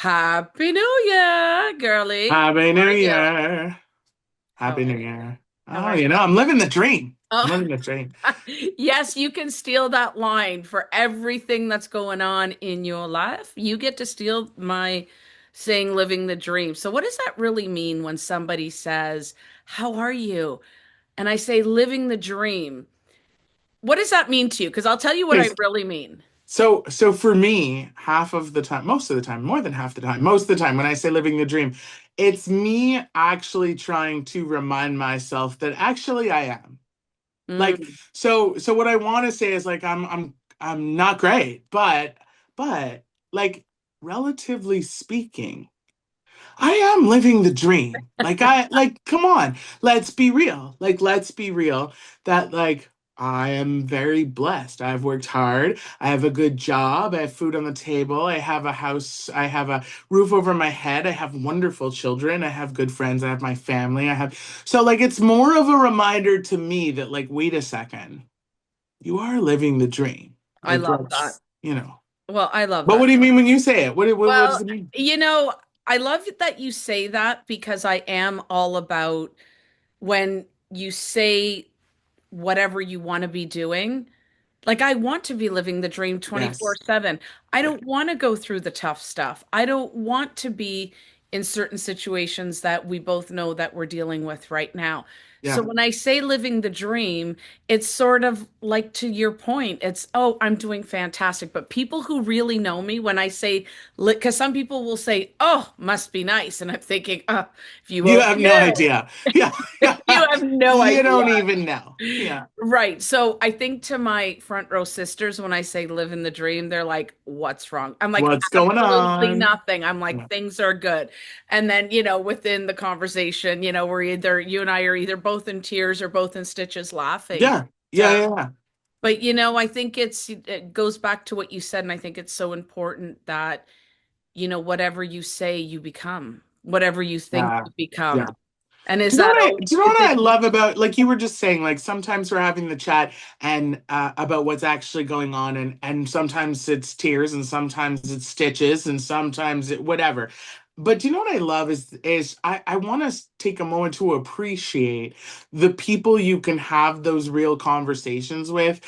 Happy New Year, girly. Happy How New are you? Year. How Happy are New you? Year. How Oh, are you? I'm living the dream. I'm Oh, living the dream. yes, you can steal that line for everything that's going on in your life. You get to steal my saying living the dream. So, what does that really mean when somebody says, how are you? And I say living the dream. What does that mean to you? Because I'll tell you what Okay, I really mean. so for me, half of the time, most of the time, more than half the time, most of the time when I say living the dream, it's me actually trying to remind myself that actually I am. Like, Mm, so what I want to say is like I'm not great, but like relatively speaking, I am living the dream. Come on, let's be real. Let's be real that I am very blessed. I've worked hard. I have a good job. I have food on the table. I have a house. I have a roof over my head. I have wonderful children. I have good friends. I have my family. So it's more of a reminder to me that wait a second, you are living the dream. I love that. Let's. Well, I love But what that. do you mean when you say it? What does Well, it mean? you know, I love that you say that because I am all about when you say whatever you want to be doing. Like, I want to be living the dream Yes. 24/7. I Yeah. don't want to go through the tough stuff. I don't want to be in certain situations that we both know that we're dealing with right now. So Yeah. when I say living the dream, it's sort of like to your point, it's, oh, I'm doing fantastic. But people who really know me, when I say, because some people will say, oh, must be nice. And I'm thinking, if you You only have no knew, idea. Yeah. you have no You don't idea. even know. Yeah. Right. So I think to my front row sisters, when I say live in the dream, they're like, what's wrong? I'm like, What's going absolutely on? nothing. I'm like, Yeah. things are good. And then, within the conversation, we're either, you and I are either both in tears or both in stitches laughing. Yeah. Uh, Yeah. Yeah. but, I think it goes back to what you said. And I think it's so important that, whatever you say, you become, whatever you think Yeah. you become. Yeah. And is Do you know that, what I oh, do you know is what I it, love about like you were just saying sometimes we're having the chat and about what's actually going on and sometimes it's tears and sometimes it's stitches and sometimes whatever. But do you know what I love is I want to take a moment to appreciate the people you can have those real conversations with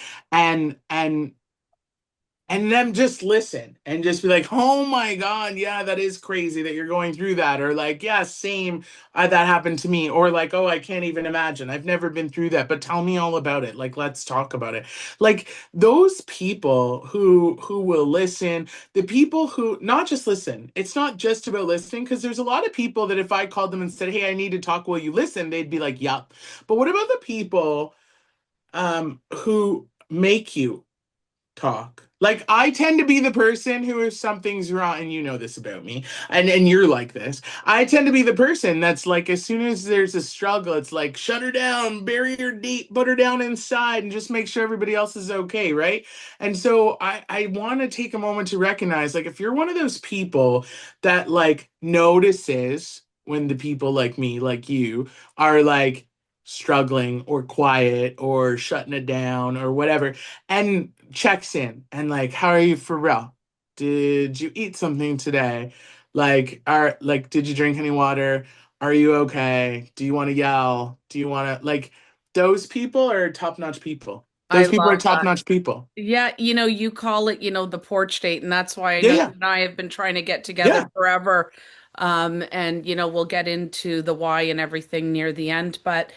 and then just listen and just be like, oh my God, yeah, that is crazy that you're going through that. Or yeah, same, that happened to me. Or oh, I can't even imagine. I've never been through that, but tell me all about it. Let's talk about it. Those people who will listen, the people who not just listen, it's not just about listening, because there's a lot of people that if I called them and said, hey, I need to talk, will you listen? They'd be like, yup. But what about the people who make you talk? I tend to be the person who, if something's wrong, and you know this about me, and you're like this, I tend to be the person that's as soon as there's a struggle, it's shut her down, bury her deep, put her down inside, and just make sure everybody else is okay, right? And so I want to take a moment to recognize, if you're one of those people that notices when the people like me, like you, are struggling or quiet or shutting it down or whatever, and checks in and how are you for real? Did you eat something today? Did you drink any water? Are you okay? Do you want to yell? Do you want to those people are top-notch people. I Those people are love that. top-notch people. Yeah, you call it, the porch date, and that's why I Yeah, know yeah, you and I have been trying to get together yeah, forever. And we'll get into the why and everything near the end, but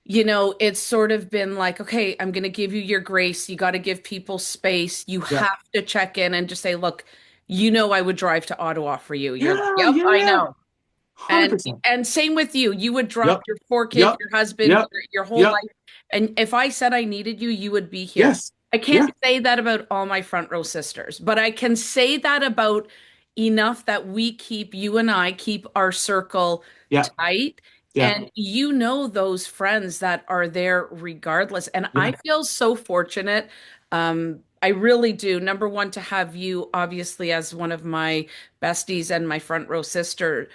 it's sort of been like, okay, I'm going to give you your grace. You got to give people space. You yeah, have to check in and just say, look, I would drive to Ottawa for you. You're like, yeah, yep, yeah, I yeah. know. And 100%. and same with you. You would drop Yep, your four kids, yep, your husband, yep, your whole yep, life. And if I said I needed you, you would be here. yes, I yeah, can't say that about all my front row sisters, but I can say that about enough that you and I keep our circle yeah, tight. yeah, And those friends that are there regardless. And I yeah, feel so fortunate. I really do. Number one, to have you obviously as one of my besties and my front row sister.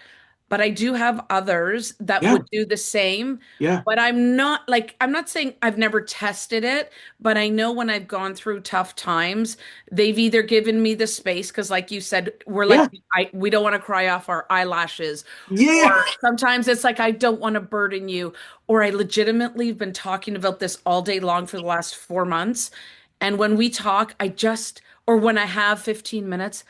but I do have others that Yeah. would do the same. Yeah. But I'm not saying I've never tested it, but I know when I've gone through tough times, they've either given me the space, because like you said, we're like, Yeah. we don't want to cry off our eyelashes. Yeah. Or sometimes it's like, I don't want to burden you. Or I legitimately have been talking about this all day long for the last 4 months. And when we talk, or when I have 15 minutes,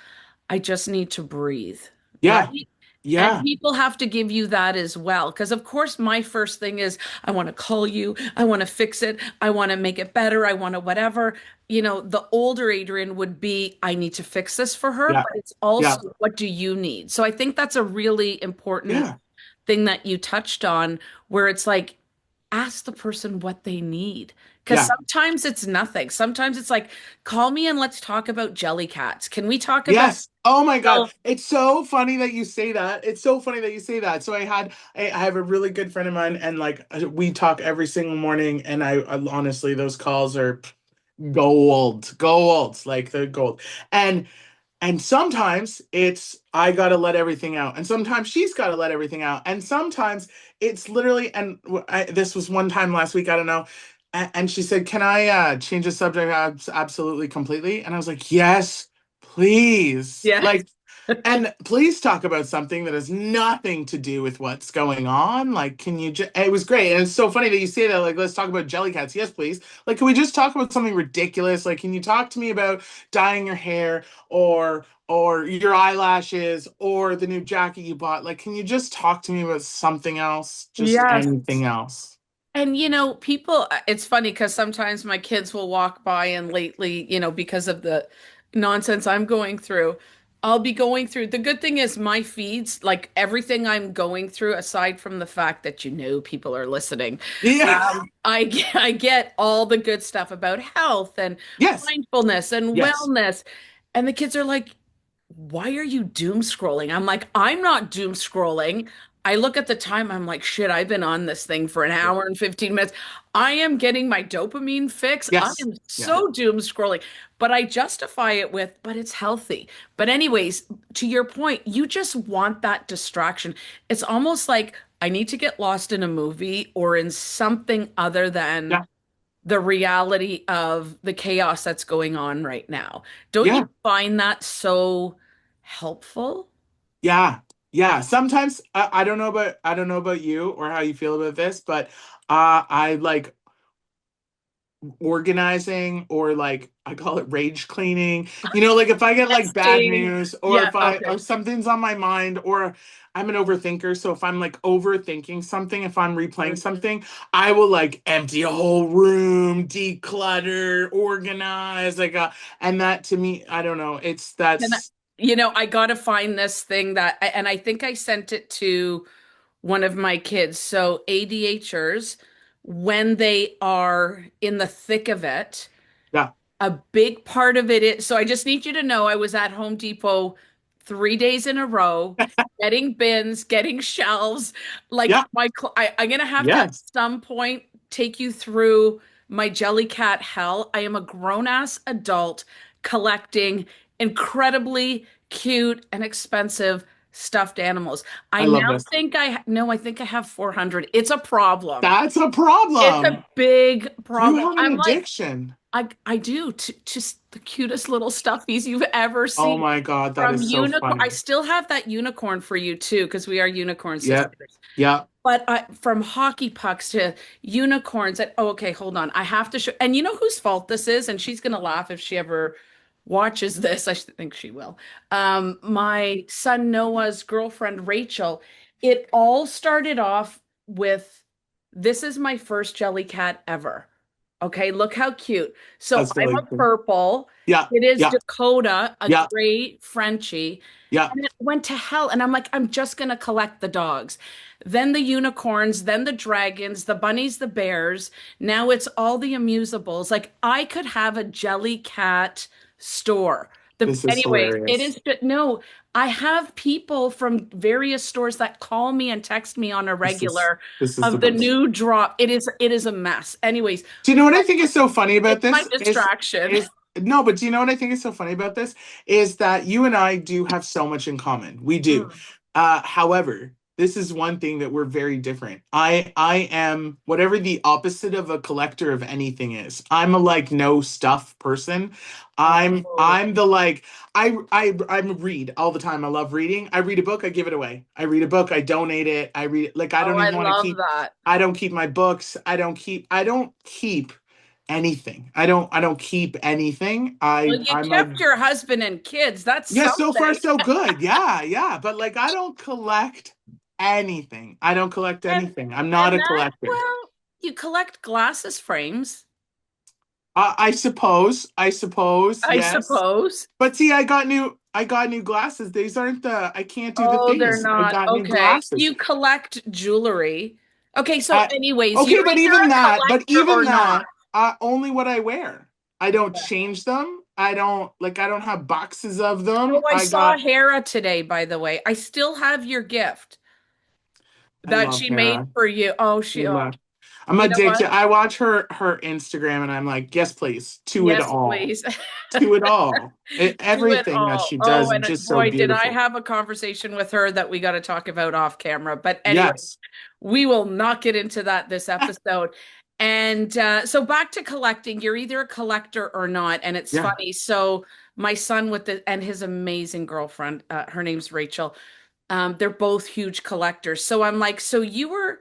I just need to breathe, right? Yeah. And Yeah. people have to give you that as well. Because, of course, my first thing is I want to call you. I want to fix it. I want to make it better. I want to whatever. The older Adrian would be, I need to fix this for her, Yeah. but it's Yeah. also, what do you need? So I think that's a really important Yeah. thing that you touched on, where it's like, ask the person what they need. Because Yeah. sometimes it's nothing. Sometimes it's like, call me and let's talk about jelly cats. Can we talk about, Yes. Oh my God. well, It's so funny that you say that. It's so funny that you say that. So I have a really good friend of mine, and like we talk every single morning, and I honestly, those calls are gold, gold, like the gold. And And sometimes it's I gotta let everything out, and sometimes she's gotta let everything out, and sometimes it's literally. And this was one time last week. I don't know, and she said, "Can I change the subject absolutely completely?" And I was like, "Yes, please." yes. Like, and please talk about something that has nothing to do with what's going on. Like, can you just, it was great. And it's so funny that you say that. Like, let's talk about jelly cats. Yes, please. Like, can we just talk about something ridiculous? Like, can you talk to me about dyeing your hair or your eyelashes or the new jacket you bought? Like, can you just talk to me about something else? Just Yes. anything else. And people, it's funny because sometimes my kids will walk by, and lately, because of the nonsense I'm going through, I'll be going through. The good thing is my feeds, like everything I'm going through, aside from the fact that people are listening, Yeah. I get all the good stuff about health and Yes. mindfulness and Yes. wellness. And the kids are like, why are you doom scrolling? I'm like, I'm not doom scrolling. I look at the time, I'm like, shit, I've been on this thing for an hour and 15 minutes. I am getting my dopamine fix. I Yes. am Yeah. so doom scrolling, but I justify it with, but it's healthy. But, anyways, to your point, you just want that distraction. It's almost like I need to get lost in a movie or in something other than Yeah. the reality of the chaos that's going on right now. Don't you Yeah. find that so helpful? Yeah. Yeah. Sometimes I don't know about you or how you feel about this, but I like organizing, or like I call it rage cleaning. Like if I get like bad Testing. news, or Yeah, if I or okay. something's on my mind, or I'm an overthinker, so if I'm like overthinking something, if I'm replaying Mhm. something, I will like empty a whole room, declutter, organize, and that to me, I don't know, it's And that's I got to find this thing and I think I sent it to one of my kids. So ADHers, when they are in the thick of it, yeah, a big part of it is, so I just need you to know I was at Home Depot 3 days in a row, getting bins, getting shelves. Like yeah, I'm gonna have to at yes, some point take you through my Jellycat hell. I am a grown-ass adult collecting incredibly cute and expensive stuffed animals. I I love now this. think no, I think I have 400. It's a problem. That's a It's a problem. big You problem. have an I'm like, addiction. I do, just the cutest little stuffies you've ever Oh seen. my God, that From is so unicorn, I funny. still have that unicorn for you too, because we are unicorn Yeah, sisters. yeah. But from hockey pucks to unicorns, oh, okay, hold on. I have to show, and you know whose fault this is, and she's gonna laugh if she ever watches this. I think she will. My son Noah's girlfriend Rachel. It all started off with, this is my first jelly cat ever. Okay, look how cute. So That's I'm really a cool. purple. Yeah, It is yeah, Dakota, a yeah, gray Frenchie. yeah. And it went to hell. And I'm like, I'm just going to collect the dogs. Then the unicorns, then the dragons, the bunnies, the bears. Now it's all the amusables. Like I could have a jelly cat store. This is Anyways, it hilarious. is, no, I have people from various stores that call me and text me on a regular This is the of the best. new drop. It is a mess. Anyways, Do you know what I think is so funny about it's my this? distraction. Is no, but do you know what I think is so funny about this? Is that you and I do have so much in common. We do. Mm. However, this is one thing that we're very different. I am whatever the opposite of a collector of anything is. I'm a like no stuff person. Oh, I'm the like I read all the time. I love reading. I read a book, I give it away. I read a book, I donate it. I read like I oh, don't I even want to love keep that. I don't keep my books. I don't keep anything. I don't keep anything. Well, you I'm a kept your husband and kids. That's yeah, so far something. so good. Yeah, yeah. But like I don't collect anything. I don't collect And anything. I'm not and a that, collector. well, you collect glasses frames, I suppose, I yes. suppose. But see, I got new glasses. These aren't the I can't do the Oh, they're things. I not. got new Okay. glasses. You collect jewelry. Okay, so I anyways, okay, you're but either even a that, collector or not. only what I wear. I don't change them. I don't have boxes of Oh, them. I I saw got Hera today, by the way. I still have your gift I that love she made Hera. for you. Oh, I she, oh, love I'm you know addicted. what? I watch her Instagram and I'm like, yes, please, to it Yes, all. please. To it all. Do it Everything that all. she Oh, does is and just so boy, did I beautiful. have a conversation with her that we got to talk about off camera. But anyway, Yes. we will not get into that this episode. And so back to collecting, you're either a collector or not. And it's Yeah. funny. So my son with the and his amazing girlfriend, her name's Rachel. They're both huge collectors. So I'm like, so you were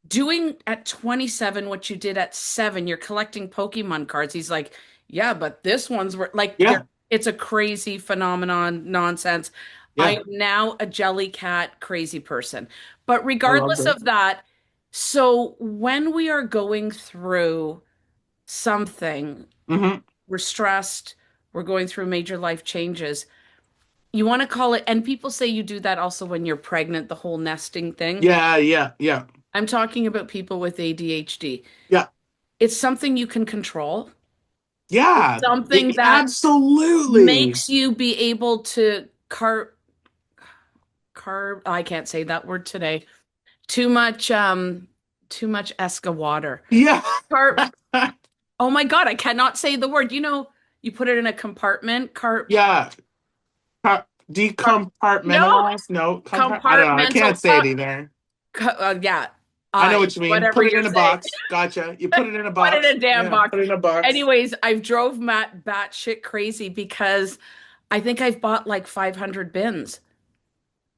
doing at 27 what you did at 7. You're collecting Pokemon cards. He's like, yeah, but this one's were like there. Yeah. It's a crazy phenomenon nonsense. I Yeah. am now a Jellycat crazy person. But I love regardless that. of that, so when we are going through something, Hmm. we're stressed, we're going through major life changes. You want to call it, and people say you do that also when you're pregnant, the whole nesting thing. Yeah, yeah, yeah. I'm talking about people with ADHD. Yeah. It's something you can control. It's Yeah. something that Absolutely. makes you be able to I can't say that word today. Too much too much Esca water. Yeah. Carb Oh my God, I cannot say the word. You know, you put it in a compartment, Yeah. car no, Decompartmentalize? No, I don't know. I compartmental can't say it either. yeah. I know what you mean. Whatever Put it you're in a saying. box. Gotcha. You put it in a Put it box. in a damn Yeah, box. put it in a box. Anyways, I've drove Matt batshit crazy because I think I've bought like 500 bins.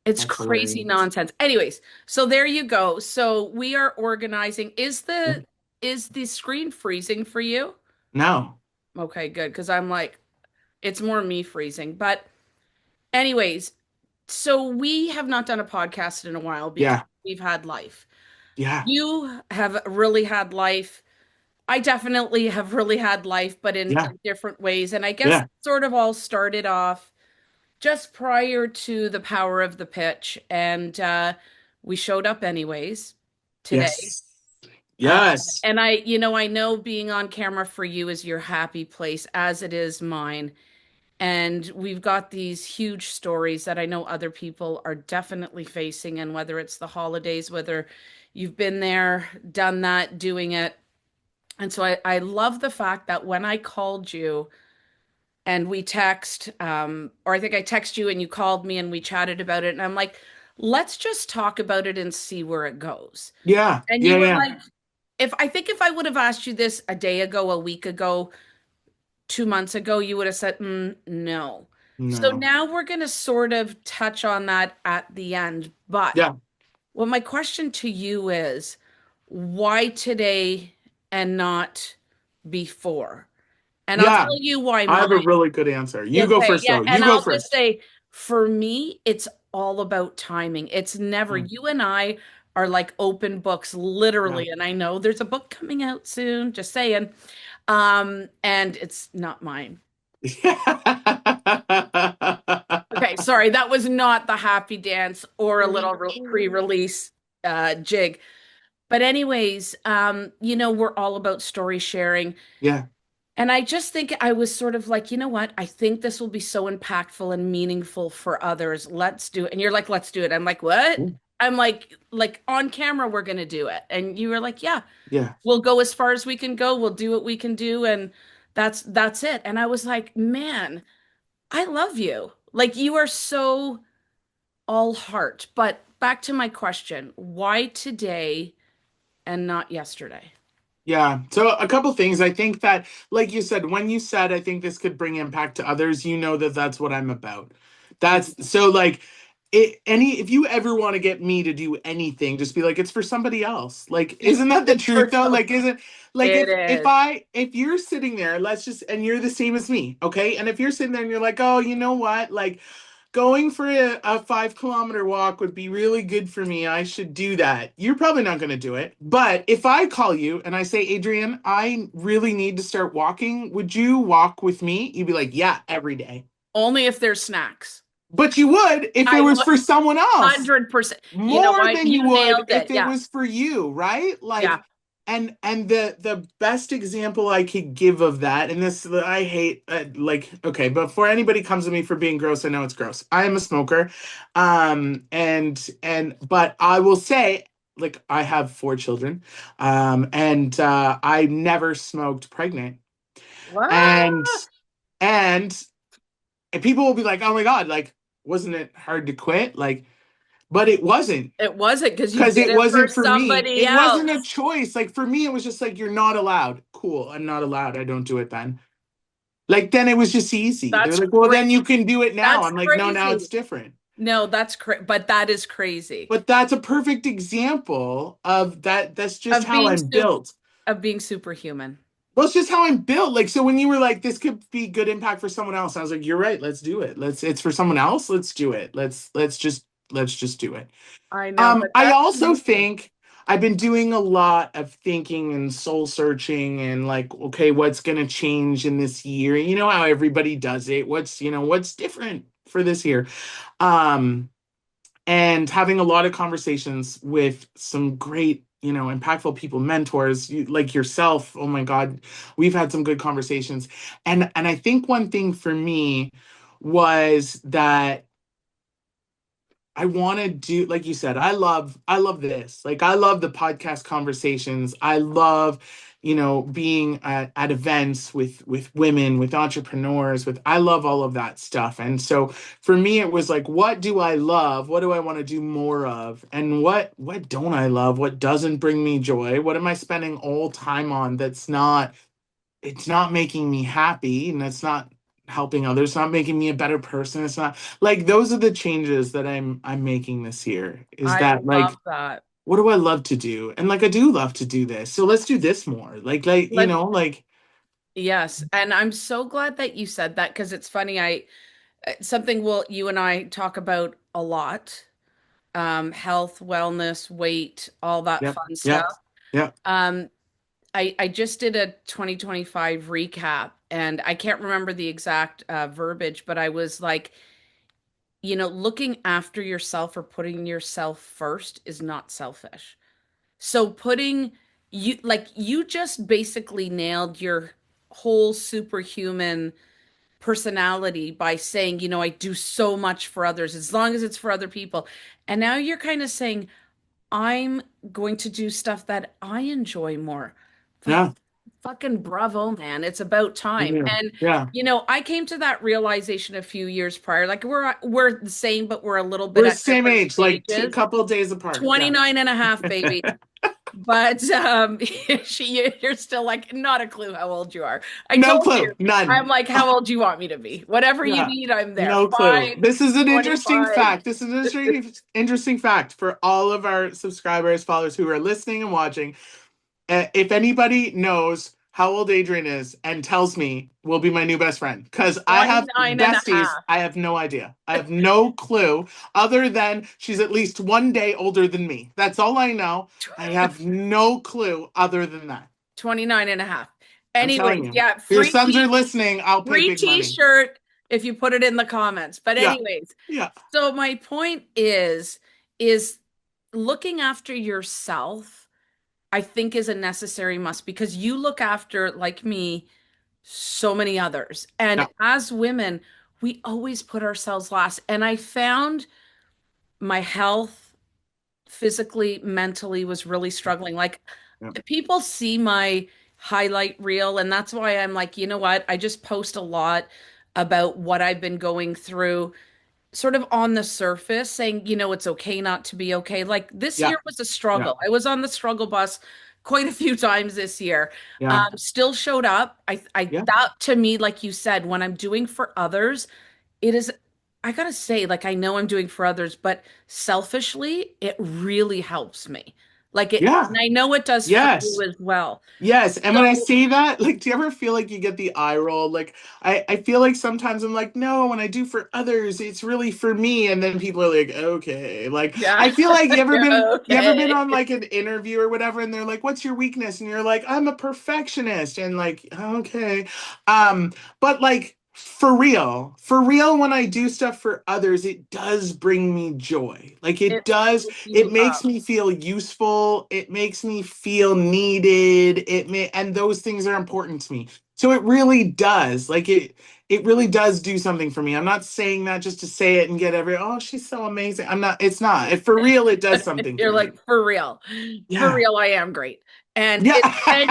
It's That's crazy hilarious. nonsense. Anyways, so there you go. So we are organizing. Is the screen freezing for you? No. Okay, good. Because I'm like, it's more me freezing. But anyways, so we have not done a podcast in a while because Yeah. we've had life. Yeah. You have really had life. I definitely have really had life, but Yeah. in different ways. And I guess Yeah. it sort of all started off just prior to the power of the pitch. And we showed up anyways today. Yes. Uh, Yes. and I know being on camera for you is your happy place, as it is mine. And we've got these huge stories that I know other people are definitely facing. And whether it's the holidays, whether you've been there, done that, doing it. And so I love the fact that when I called you and we text, or I think I text you and you called me and we chatted about it, and I'm like, let's just talk about it and see where it goes. Yeah. And you Yeah. were Yeah. like, if I would have asked you this a day ago, a week ago, 2 months ago, you would have said, no. So No. now we're going to sort of touch on that at the end. But Yeah. well, my question to you is, why today and not before? And I'll Yeah. tell you why I have a mine. really good answer. You go Okay, first, yeah, though. and You go I'll just first. say, for me, it's all about timing. It's never, Mm. you and I are like open books, Yeah. literally. And I know there's a book coming out soon, just saying. And it's not mine. Okay, sorry, that was not the happy dance or a little pre-release jig. But anyways, we're all about story sharing. Yeah. And I just think I was sort of like, you know what? I think this will be so impactful and meaningful for others. Let's do it. And you're like, let's do it. I'm like, what? I'm like on camera, we're gonna do it. And you were like, yeah, Yeah. we'll go as far as we can go. We'll do what we can do, and that's it. And I was like, man, I love you. Like you are so all heart. But back to my question, why today and not yesterday? Yeah. So a couple things. I think that, like you said, when you said, I think this could bring impact to others, you know that that's what I'm about. That's so like if you ever want to get me to do anything, just be like, it's for somebody else. Like, isn't that the It's truth for though? some. Like, isn't like It is. if you're sitting there, let's just and you're the same as me, okay? And if you're sitting there and you're like, oh, you know what? Like going for a 5 kilometer walk would be really good for me. I should do that. You're probably not going to do it. But if I call you and I say, Adrian, I really need to start walking, would you walk with me? You'd be like, yeah, every day. Only if there's snacks. But you would if it I was would for someone else 100%. You know more what? than You you would nailed if it. it Yeah. was for you, right? Yeah. Like and the best example I could give of that, and this I hate like okay, before anybody comes to me for being gross, I know it's gross. I am a smoker. And but I will say like I have 4 children. And I never smoked pregnant. What? And and and people will be like, "Oh my God, like wasn't it hard to quit?" Like but it wasn't It wasn't because you because did it it for wasn't for me. somebody It wasn't a else. choice. Like for me, it was just like you're not allowed. Cool, I'm not allowed. I don't do it then. Like then it was just easy. They're That's like, well, then crazy. you can do it now. That's I'm like, no, now crazy. it's different. No, but that is crazy. But that's a perfect example of that. That's just Of how being I'm super built. of being superhuman. Well, it's just how I'm built. Like, so when you were like, this could be good impact for someone else, I was like, you're right. Let's do it. It's for someone else. Let's do it. Let's just do it. I know, but I that's also amazing. think I've been doing a lot of thinking and soul searching and like, okay, what's going to change in this year? You know how everybody does it. What's different for this year? Um, and having a lot of conversations with some great, impactful people, mentors like yourself. Oh my God, we've had some good conversations. And I think one thing for me was that I want to do, like you said, I love this. Like I love the podcast conversations. I love, being at events with women, with entrepreneurs, I love all of that stuff. And so for me, it was like, what do I love? What do I want to do more of? And what don't I love? What doesn't bring me joy? What am I spending all time on it's not making me happy and it's not helping others, it's not making me a better person. It's not like those are the changes that I'm making this year. Is I that love like that. what do I love to do? And like I do love to do this. So let's do this more. Like Let's like Yes, and I'm so glad that you said that because it's funny. I something will you and I talk about a lot. Health, wellness, weight, all that yep, fun yep, stuff. yep. Um, I just did a 2025 recap and I can't remember the exact verbiage, but I was like, looking after yourself or putting yourself first is not selfish. So putting you just basically nailed your whole superhuman personality by saying, I do so much for others as long as it's for other people. And now you're kind of saying, I'm going to do stuff that I enjoy more. Like, Yeah. fucking bravo, man. It's about time. Yeah. And, Yeah. I came to that realization a few years prior. Like, we're the same, but we're a little bit We're the at same different age, like two stages. couple of days apart. Yeah. 29 and a half, baby. But you're still like, not a clue how old you are. I No told you. clue. I'm None. like, how old do you want me to be? Whatever you Yeah. need, I'm there. No clue. 5, This is an interesting 25. fact. This is an interesting fact for all of our subscribers, followers who are listening and watching. If anybody knows how old Adrian is and tells me, will be my new best friend. Because I have 29 and a besties, half. I have no idea. I have no clue other than she's at least one day older than me. That's all I know. I have no clue other than that. 29 and a half. I'm telling Anyways, you. yeah, If your sons are listening, I'll pay free big money. t-shirt if you put it in the comments. But Yeah. anyways, Yeah. so my point is looking after yourself, I think is a necessary must because you look after, like me, so many others. Yeah. And as women, we always put ourselves last. And I found my health physically, mentally was really struggling. Like Yeah. people see my highlight reel, and that's why I'm like, you know what? I just post a lot about what I've been going through sort of on the surface saying, it's okay not to be okay. Like this Yeah. year was a Yeah. struggle. I was on the struggle bus quite a few times this year. Yeah. Still showed up. Yeah. That to me, like you said, when I'm doing for others, it is, I gotta say, like I know I'm doing for others, but selfishly, it really helps me. Like and Yeah. I know it does for you Yes. as well. Yes, and when I So say that, like, do you ever feel like you get the eye roll? Like, I feel like sometimes I'm like, no, when I do for others, it's really for me, and then people are like, okay. Like, yeah, I feel like yeah, you ever okay. been on like an interview or whatever, and they're like, what's your weakness? And you're like, I'm a perfectionist, and like, okay, um, but like. For real, when I do stuff for others, it does bring me joy. Like it It does, fills it you makes up. me feel useful. It makes me feel needed. And those things are important to me. So it really does. It really does do something for me. I'm not saying that just to say it and get oh, she's so amazing. I'm not, it's not. For real, it does something You're for me. like, for real. For Yeah. real, I am great. And you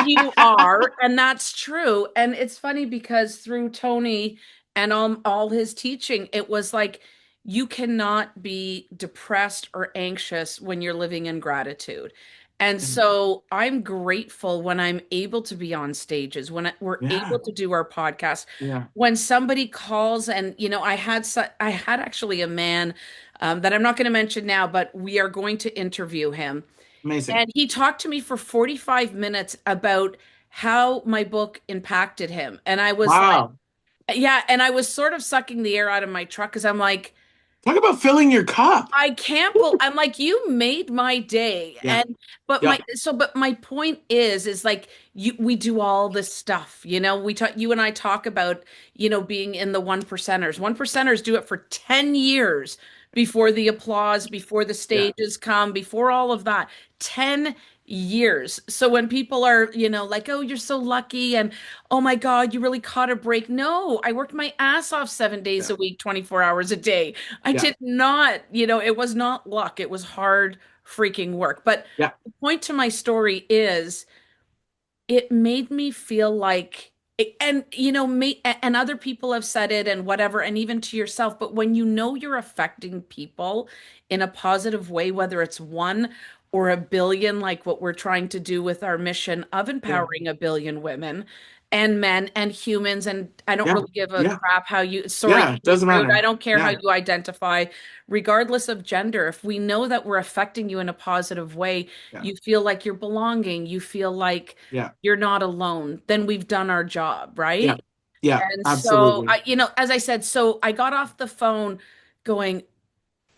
Yeah. are, and that's true. And it's funny because through Tony and all his teaching, it was like you cannot be depressed or anxious when you're living in gratitude. And so I'm grateful when I'm able to be on stages, when we're able Yeah. to do our podcast. Yeah. When somebody calls and I had actually a man that I'm not going to mention now, but we are going to interview him. Amazing. And he talked to me for 45 minutes about how my book impacted him. And I was like, Wow. yeah, and I was sort of sucking the air out of my truck because I'm like, Talk about filling your cup. I can't bel I'm like, you made my day. Yeah. And Yeah. but my point is like we do all this stuff, we talk, you and I talk about, being in the one percenters. One percenters do it for 10 years before the applause, before the Yeah. stages come, before all of that. 10 years. So when people are, like, oh, you're so lucky and oh my God, you really caught a break. No, I worked my ass off 7 days Yeah. a week, 24 hours a day. I Yeah. did not, it was not luck. It was hard freaking work. But Yeah. the point to my story is it made me feel like and me and other people have said it and whatever and even to yourself, but when you know you're affecting people in a positive way, whether it's one or a billion, like what we're trying to do with our mission of Yeah. empowering a billion women and men and humans, and I don't Yeah. really give a Yeah. crap how you, sorry Yeah. to be Doesn't rude, I matter. don't care how Yeah. you identify, regardless of gender. If we know that we're affecting you in a positive way, Yeah. you feel like you're belonging, you feel like Yeah. you're not alone, then we've done our job, Yeah. right? Yeah. And so Absolutely. as I said, so I got off the phone going,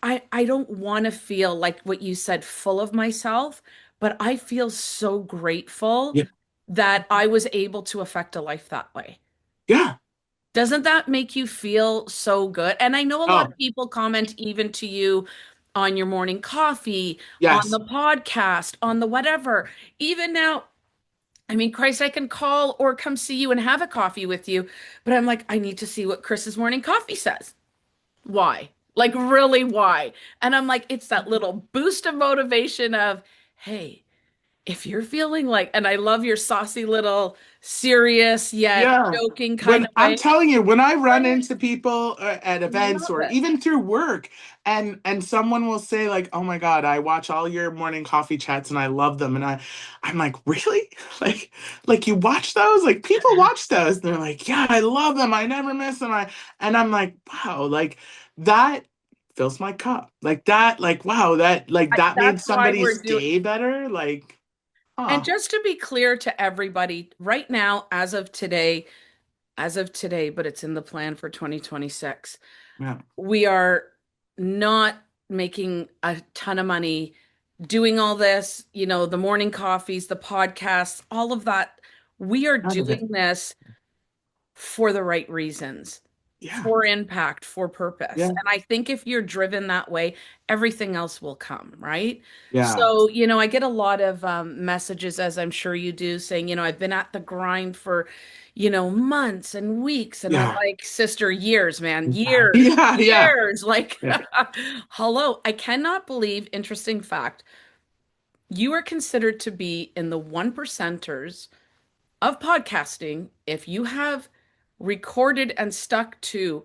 I don't want to feel like what you said, full of myself, but I feel so grateful Yeah. that I was able to affect a life that way. Yeah. Doesn't that make you feel so good? And I know a lot Oh, of people comment even to you on your morning coffee, on yes. the podcast, on the whatever. Even now, I mean, Christ, I can call or come see you and have a coffee with you, but I'm like, I need to see what Chris's morning coffee says. Why? Like, really, why? And I'm like, it's that little boost of motivation of, hey, if you're feeling like, and I love your saucy little serious yet Yeah. joking kind When of I'm way. telling you, when I run I into people at events love or it. even through work, and someone will say like, "Oh my God, I watch all your morning coffee chats and I love them," and I'm like, "Really? Like, like you watch those? Like people watch those?" And they're like, "Yeah, I love them. I never miss them." And I'm like, "Wow, like that fills my cup. Like that, like wow, that made That's why we're somebody's doing. day better. Like, And huh? just to be clear to everybody, right now, as of today, but it's in the plan for 2026, Yeah, we are not making a ton of money doing all this, the morning coffees, the podcasts, all of that. We are none of it. doing this for the right reasons, Yeah, for impact, for purpose. yeah, And I think if you're driven that way, everything else will come, right? yeah, So, I get a lot of messages, as I'm sure you do, saying, I've been at the grind for, months and weeks. And I'm yeah. like, sister, years, man, Yeah, years, yeah, yeah, years. Like, yeah. hello, I cannot believe, interesting fact, you are considered to be in the one percenters of podcasting if you have recorded and stuck to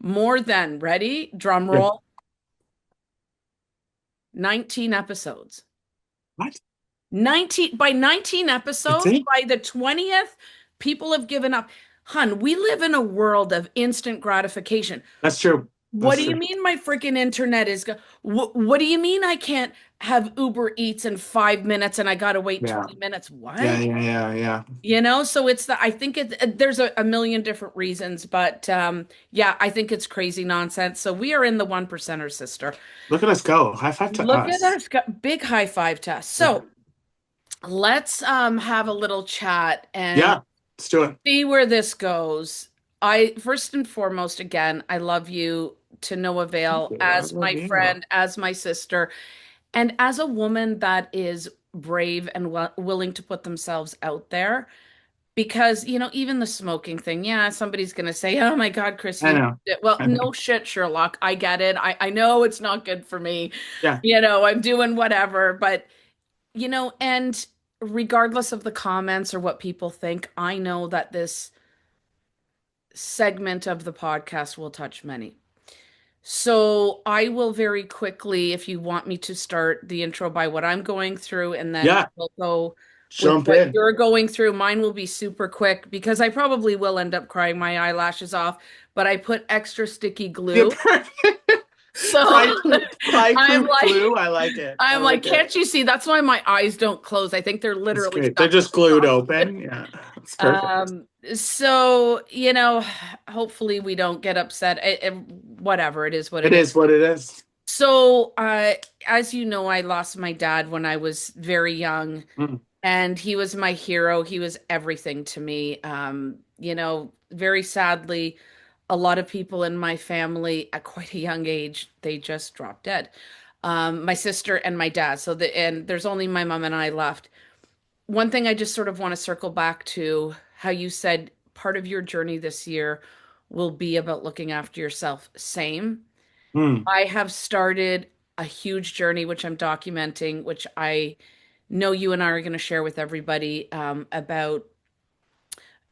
More than, ready? Drum Yeah. roll, 19 episodes. What? 19 That's episodes, it? by the 20th, people have given up. Hun, we live in a world of instant gratification. That's true. What That's do you true. mean my freaking internet is what do you mean I can't have Uber Eats in 5 minutes and I gotta wait Yeah. 20 minutes? Yeah, What? yeah, yeah, yeah. So it's the I think there's a million different reasons, but yeah, I think it's crazy nonsense. So we are in the one percenter, sister. Look at us go. High five to Look at us. us, big high five to us. Yeah. So let's have a little chat and Yeah. Let's do it. see where this goes. I first and foremost, again, I love you to no Thank avail you. I as love my you. friend, as my sister, and as a woman that is brave and willing to put themselves out there. Because, even the smoking thing, yeah, somebody's going to say, oh my God, Chris, I you know. did it. Well, I know. no shit, Sherlock. I get it. I know it's not good for me. Yeah. I'm doing whatever. And regardless of the comments or what people think, I know that this segment of the podcast will touch many. So I will very quickly, if you want me to start the intro by what I'm going through, and then Yeah. we'll go with Jump what in. you're going through. Mine will be super quick because I probably will end up crying my eyelashes off, but I put extra sticky Yeah, glue. perfect. So Fry, fry I'm proof like, glue. I like it. I I'm like, like it. can't you see? That's why my eyes don't close. I think they're That's literally great. They're stuck to just the glued socket. open. Yeah. That's perfect. So, hopefully we don't get upset. Whatever, it is what It it is. is what it is. So, as you know, I lost my dad when I was very young, Mm, and he was my hero. He was everything to me. Very sadly, a lot of people in my family at quite a young age, they just dropped dead. My sister and my dad. And there's only my mom and I left. One thing I just sort of want to circle back to how you said part of your journey this year will be about looking after yourself. Same. mm, I have started a huge journey, which I'm documenting, which I know you and I are going to share with everybody about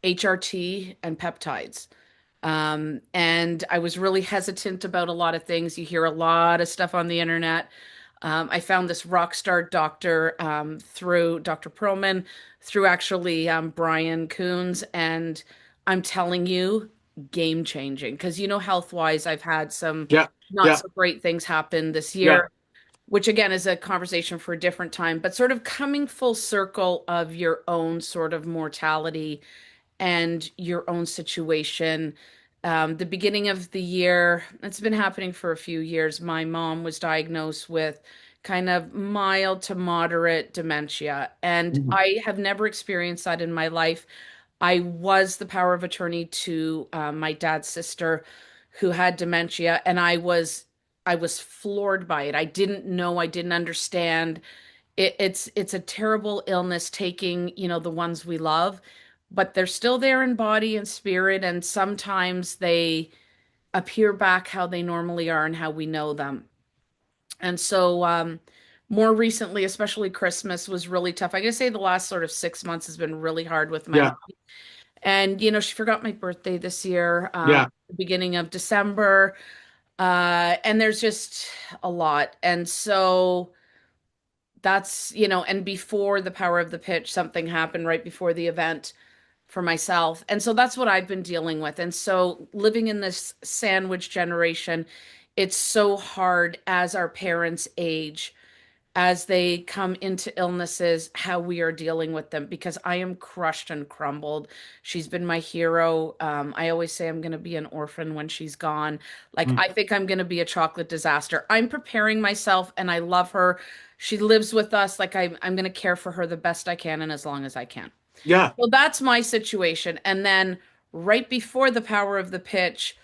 HRT and peptides. And I was really hesitant about a lot of things. You hear a lot of stuff on the internet. I found this rock star doctor through Dr. Perlman, through actually Brian Coons, and I'm telling you, game changing. Because health wise, I've had some yeah. not Yeah. so great things happen this Yeah. year, which again is a conversation for a different time, but sort of coming full circle of your own sort of mortality and your own situation. The beginning of the year, it's been happening for a few years. My mom was diagnosed with kind of mild to moderate dementia, and Mhm. I have never experienced that in my life. I was the power of attorney to my dad's sister who had dementia, and I was floored by it. I didn't know, I didn't understand. It's a terrible illness taking, the ones we love, but they're still there in body and spirit, and sometimes they appear back how they normally are and how we know them. And so more recently, especially Christmas was really tough. I gotta say the last sort of 6 months has been really hard with my mom. Yeah. And she forgot my birthday this year, Yeah. the beginning of December. And there's just a lot. And so and before the power of the pitch, something happened right before the event for myself. And so that's what I've been dealing with. And so living in this sandwich generation, it's so hard as our parents age, as they come into illnesses, how we are dealing with them, because I am crushed and crumbled. She's been my hero. I always say I'm going to be an orphan when she's gone. Like, Mm, I think I'm going to be a chocolate disaster. I'm preparing myself and I love her. She lives with us. Like, I'm going to care for her the best I can and as long as I can. yeah. So that's my situation. And then right before the power of the pitch,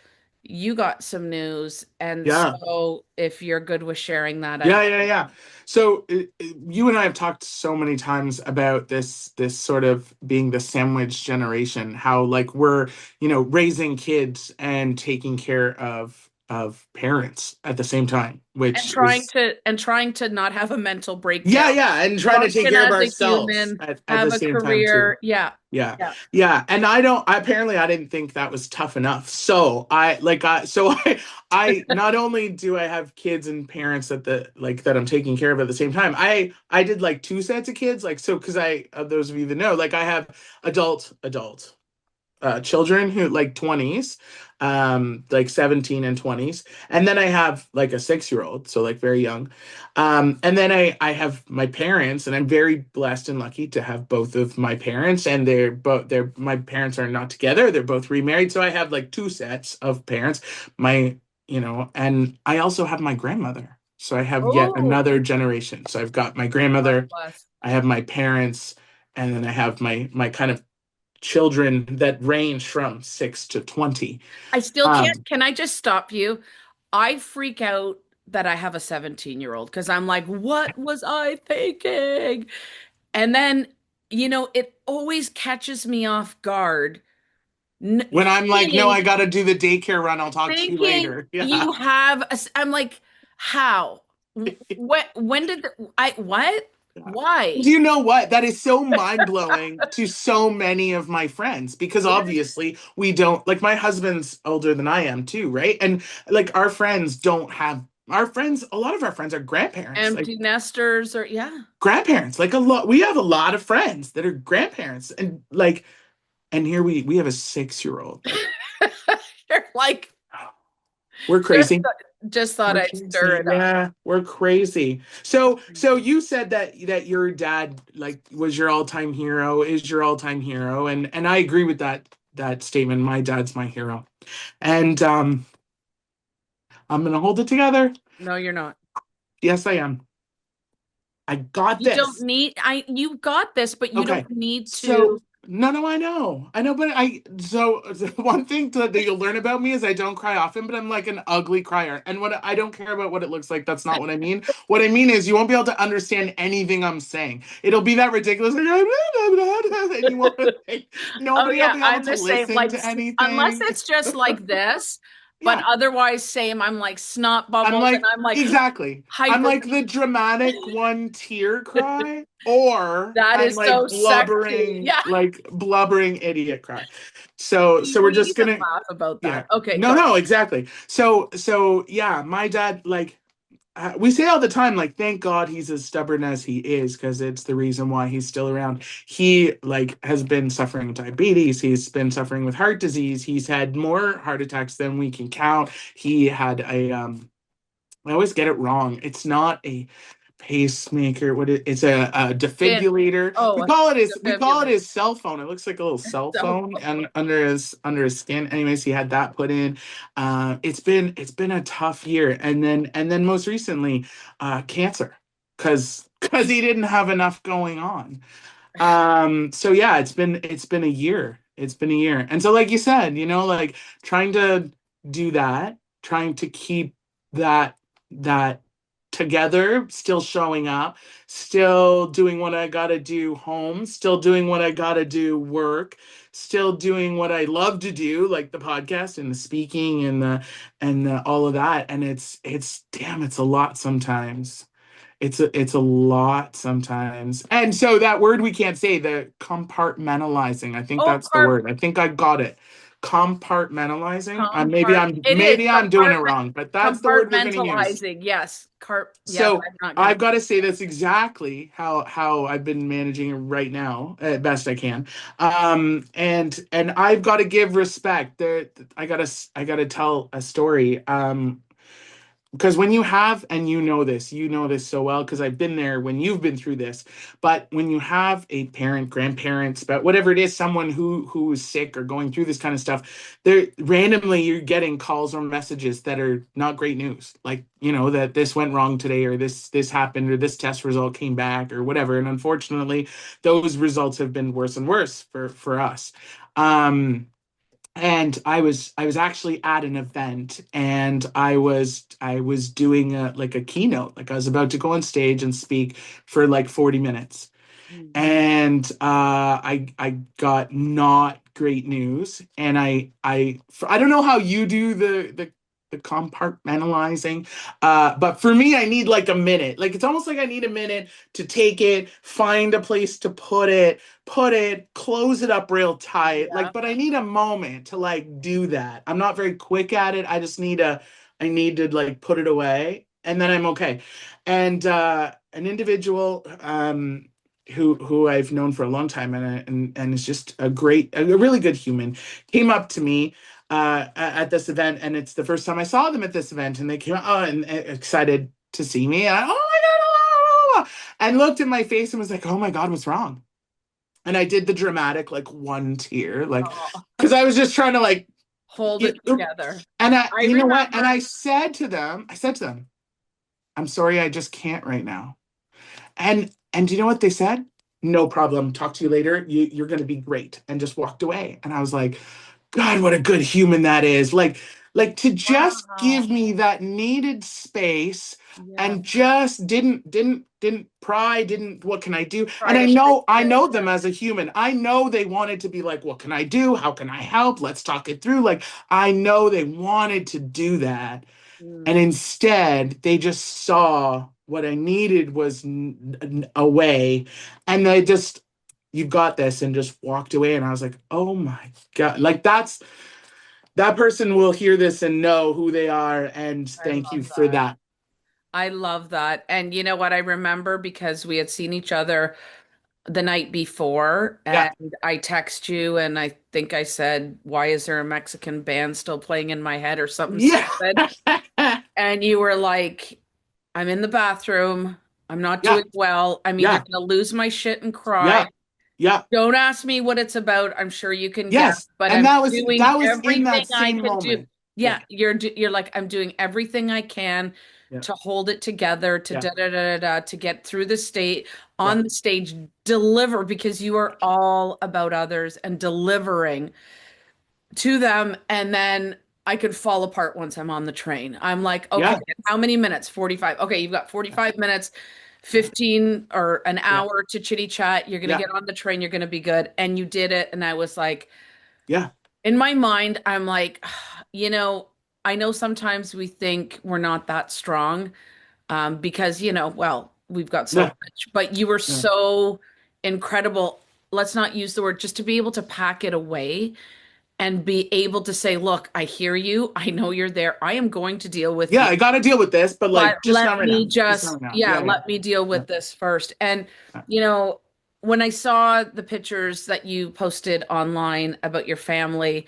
you got some news. And Yeah. so if you're good with sharing that, Yeah, yeah, yeah. So you and I have talked so many times about this sort of being the sandwich generation, how like we're, raising kids and taking care of of parents at the same time, which is And trying to not have a mental breakdown, yeah, yeah, and trying to take function care of as a ourselves human, at have the a same time too. career. Yeah. Yeah. Yeah. Yeah. And apparently I didn't think that was tough enough. So I not only do I have kids and parents that I'm taking care of at the same time, I did like two sets of kids, like, so, because those of you that know, like, I have adult children who like 20s, like 17 and 20s, and then I have like a 6 year old, so like very young, and then I have my parents, and I'm very blessed and lucky to have both of my parents, and they're my parents are not together, they're both remarried, so I have like two sets of parents, my and I also have my grandmother, so I have yet Oh, another generation. So I've got my God grandmother, bless. I have my parents, and then I have my kind of children that range from 6 to 20. I still can't. Um, Can I just stop you? I freak out that I have a 17-year-old because I'm like, what was I thinking? And then, it always catches me off guard, when I'm like, no, thinking, I got to do the daycare run. I'll talk to you thinking later. Yeah. you have I'm like, how? When did what? Yeah. Do Why? you know what? That is so mind blowing to so many of my friends, because Yeah. obviously we don't, like, my husband's older than I am too, right? And like our friends don't have our friends, a lot of our friends are grandparents, like Empty nesters or yeah. grandparents, like a lot. We have a lot of friends that are grandparents, and like, and here we have a 6 year old. Like, You're like, we're just crazy. just thought We're I'd stir crazy. it up. Yeah, we're crazy. So you said that your dad like was your all-time hero, is your all-time hero, and I agree with that statement. My dad's my hero. And I'm gonna hold it together. No, you're not. Yes, I am. I got You don't this. need you got this, but you Okay. don't need So to. no, I know, but one thing that you'll learn about me is I don't cry often, but I'm like an ugly crier. And what I don't care about what it looks like. That's not what I mean. What I mean is you won't be able to understand anything I'm saying. It'll be that ridiculous, like, and you won't like, Oh nobody will yeah, be able I'm to the same. listen Like to unless anything. it's just like this, but Yeah. otherwise same. I'm like snot I'm bubbles and like, I'm like exactly. I'm hyper. like the dramatic one tear cry, or That I'm is so like sexy. Yeah. blubbering idiot cry. So we're We just even gonna, laugh about yeah. that. Okay, No, go. no, exactly. So yeah, my dad, like, we say all the time, like, thank God he's as stubborn as he is, because it's the reason why he's still around. He like has been suffering with diabetes. He's been suffering with heart disease. He's had more heart attacks than we can count. He had I always get it wrong. It's not a pacemaker. It's a Spin. defibrillator. Oh, We a call it defibrillator. his cell phone. It looks like a little cell So phone and under his skin. Anyways, he had that put in. It's been a tough year, and then most recently, cancer, because he didn't have enough going on. So yeah, it's been a year. It's been a year. And so, like you said, like, trying to do that, trying to keep that together, still showing up, still doing what I gotta do home, still doing what I gotta do work, still doing what I love to do, like the podcast and the speaking and all of that. And it's damn, it's a lot sometimes. It's a lot sometimes. And so that word we can't say, the compartmentalizing. I think oh, that's the word. I think I got it. Compartmentalizing. it is Maybe I'm doing it wrong, but that's the word we're going to use. compartmentalizing. Yes. Yes, So I'm not gonna. I've got to say that's exactly how I've been managing it right now, best I can. And I've got to give respect. I gotta tell a story. Because when you have, and you know this so well, because I've been there when you've been through this, but when you have a parent, grandparents, but whatever it is, someone who is sick or going through this kind of stuff, there randomly you're getting calls or messages that are not great news, like, that this went wrong today, or this happened, or this test result came back, or whatever. And unfortunately, those results have been worse and worse for us. And I was actually at an event, and I was doing like a keynote, like I was about to go on stage and speak for like 40 minutes. Mm. And I got not great news. And I don't know how you do the the compartmentalizing. But for me, I need like a minute. Like it's almost like I need a minute to take it, find a place to put it, close it up real tight. Yeah. Like, but I need a moment to like do that. I'm not very quick at it. I need to like put it away and then I'm okay. And an individual who I've known for a long time and is just a really good human came up to me at this event, and it's the first time I saw them at this event, and they came out and excited to see me, and oh my god, oh, oh, oh, and looked at my face and was like, "Oh my god, what's wrong?" And I did the dramatic like one tear, like Oh, because I was just trying to like, hold you, it together. and I you know what? And remember. I said to them, "I'm sorry, I just can't right now." And do you know what they said? No problem. Talk to you later. You're going to be great. And just walked away. And I was like, God, what a good human that is. Like to just Wow. give me that needed space Yeah. and just didn't pry, didn't what can I do? Try And to fix I it. know them as a human. I know they wanted to be like, what can I do? How can I help? Let's talk it through. Like I know they wanted to do that. And Mm, instead, they just saw what I needed was a way, and they just, you got this, and just walked away. And I was like, oh my God. Like that person will hear this and know who they are. And I thank you love for that. that. I love that. And you know what? I remember because we had seen each other the night before, Yeah. and I text you, and I think I said, "Why is there a Mexican band still playing in my head?" or something Yeah. stupid. And you were like, "I'm in the bathroom. I'm not Yeah. doing well. I'm either Yeah. going to lose my shit and cry. Yeah. Yeah. Don't ask me what it's about. I'm sure you can guess, Yes. but And I'm that doing was in everything that I same can do." moment. Yeah, Yeah. you're like, "I'm doing everything I can Yeah. to hold it together, to Yeah. da da da da da, to get through the state Yeah. on the stage, deliver because you are all about others and delivering to them." And then I could fall apart once I'm on the train. I'm like, okay, Yeah. how many minutes? 45. Okay, you've got Yeah. 45 minutes, Yeah. 15 or an Yeah. hour to chitty chat. You're going to Yeah. get on the train. You're going to be good. And you did it. And I was like, Yeah. in my mind, I'm like, you know, I know sometimes we think we're not that strong because, well, we've got so Yeah. much, but you were Yeah. so incredible. Let's not use the word, just to be able to pack it away and be able to say, look, I hear you. I know you're there. I am going to deal with Yeah, you. I got to deal with this, but But like just not let right me now. Just not just, right now. yeah, Yeah, yeah, let me deal yeah, with this first. And, yeah. you know, when I saw the pictures that you posted online about your family,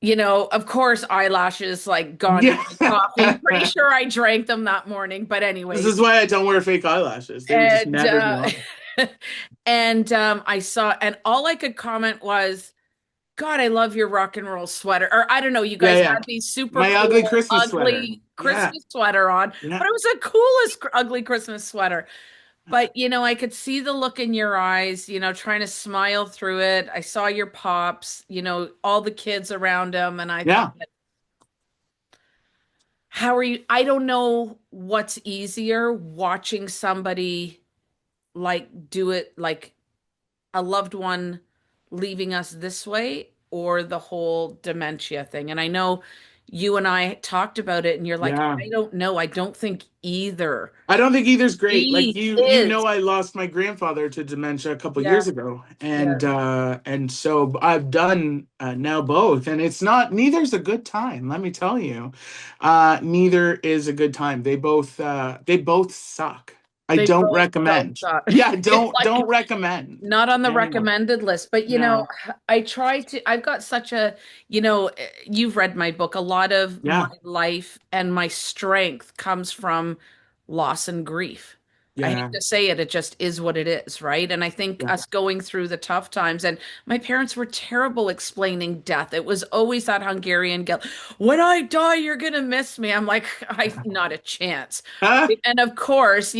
of course, eyelashes like gone to Yeah. my coffee. Pretty sure I drank them that morning. But This anyways, is why I don't wear fake eyelashes. They would just and never go on. and I saw, and all I could comment was, God, I love your rock and roll sweater. Or I don't know, you Yeah, guys yeah. had these super My ugly cool, Christmas sweater. ugly Yeah, Christmas sweater on, yeah, but it was the coolest ugly Christmas sweater. But I could see the look in your eyes, trying to smile through it. I saw your pops, all the kids around him, and I thought, yeah, how are you? I don't know what's easier, watching somebody like do it, like a loved one leaving us this way, or the whole dementia thing. And I know you and I talked about it, and you're like, yeah. I don't know. I don't think either I don't think either's great. Like you know, is. I lost my grandfather to dementia a couple Yeah, years ago, yeah. and so I've done now both, and it's not neither's a good time. Let me tell you, neither is a good time. They both suck. I They don't both so recommend. suck. Yeah, It's don't like recommend. not on the Anyway, recommended list, but no, I try to, I've got such a, you've read my book. A lot of my yeah, life and my strength comes from loss and grief. I hate yeah, to say it, it just is what it is, right? And I think yeah. us going through the tough times, and my parents were terrible explaining death. It was always that Hungarian guilt. When I die, you're gonna miss me. I'm like, I not a chance. Huh? And of course,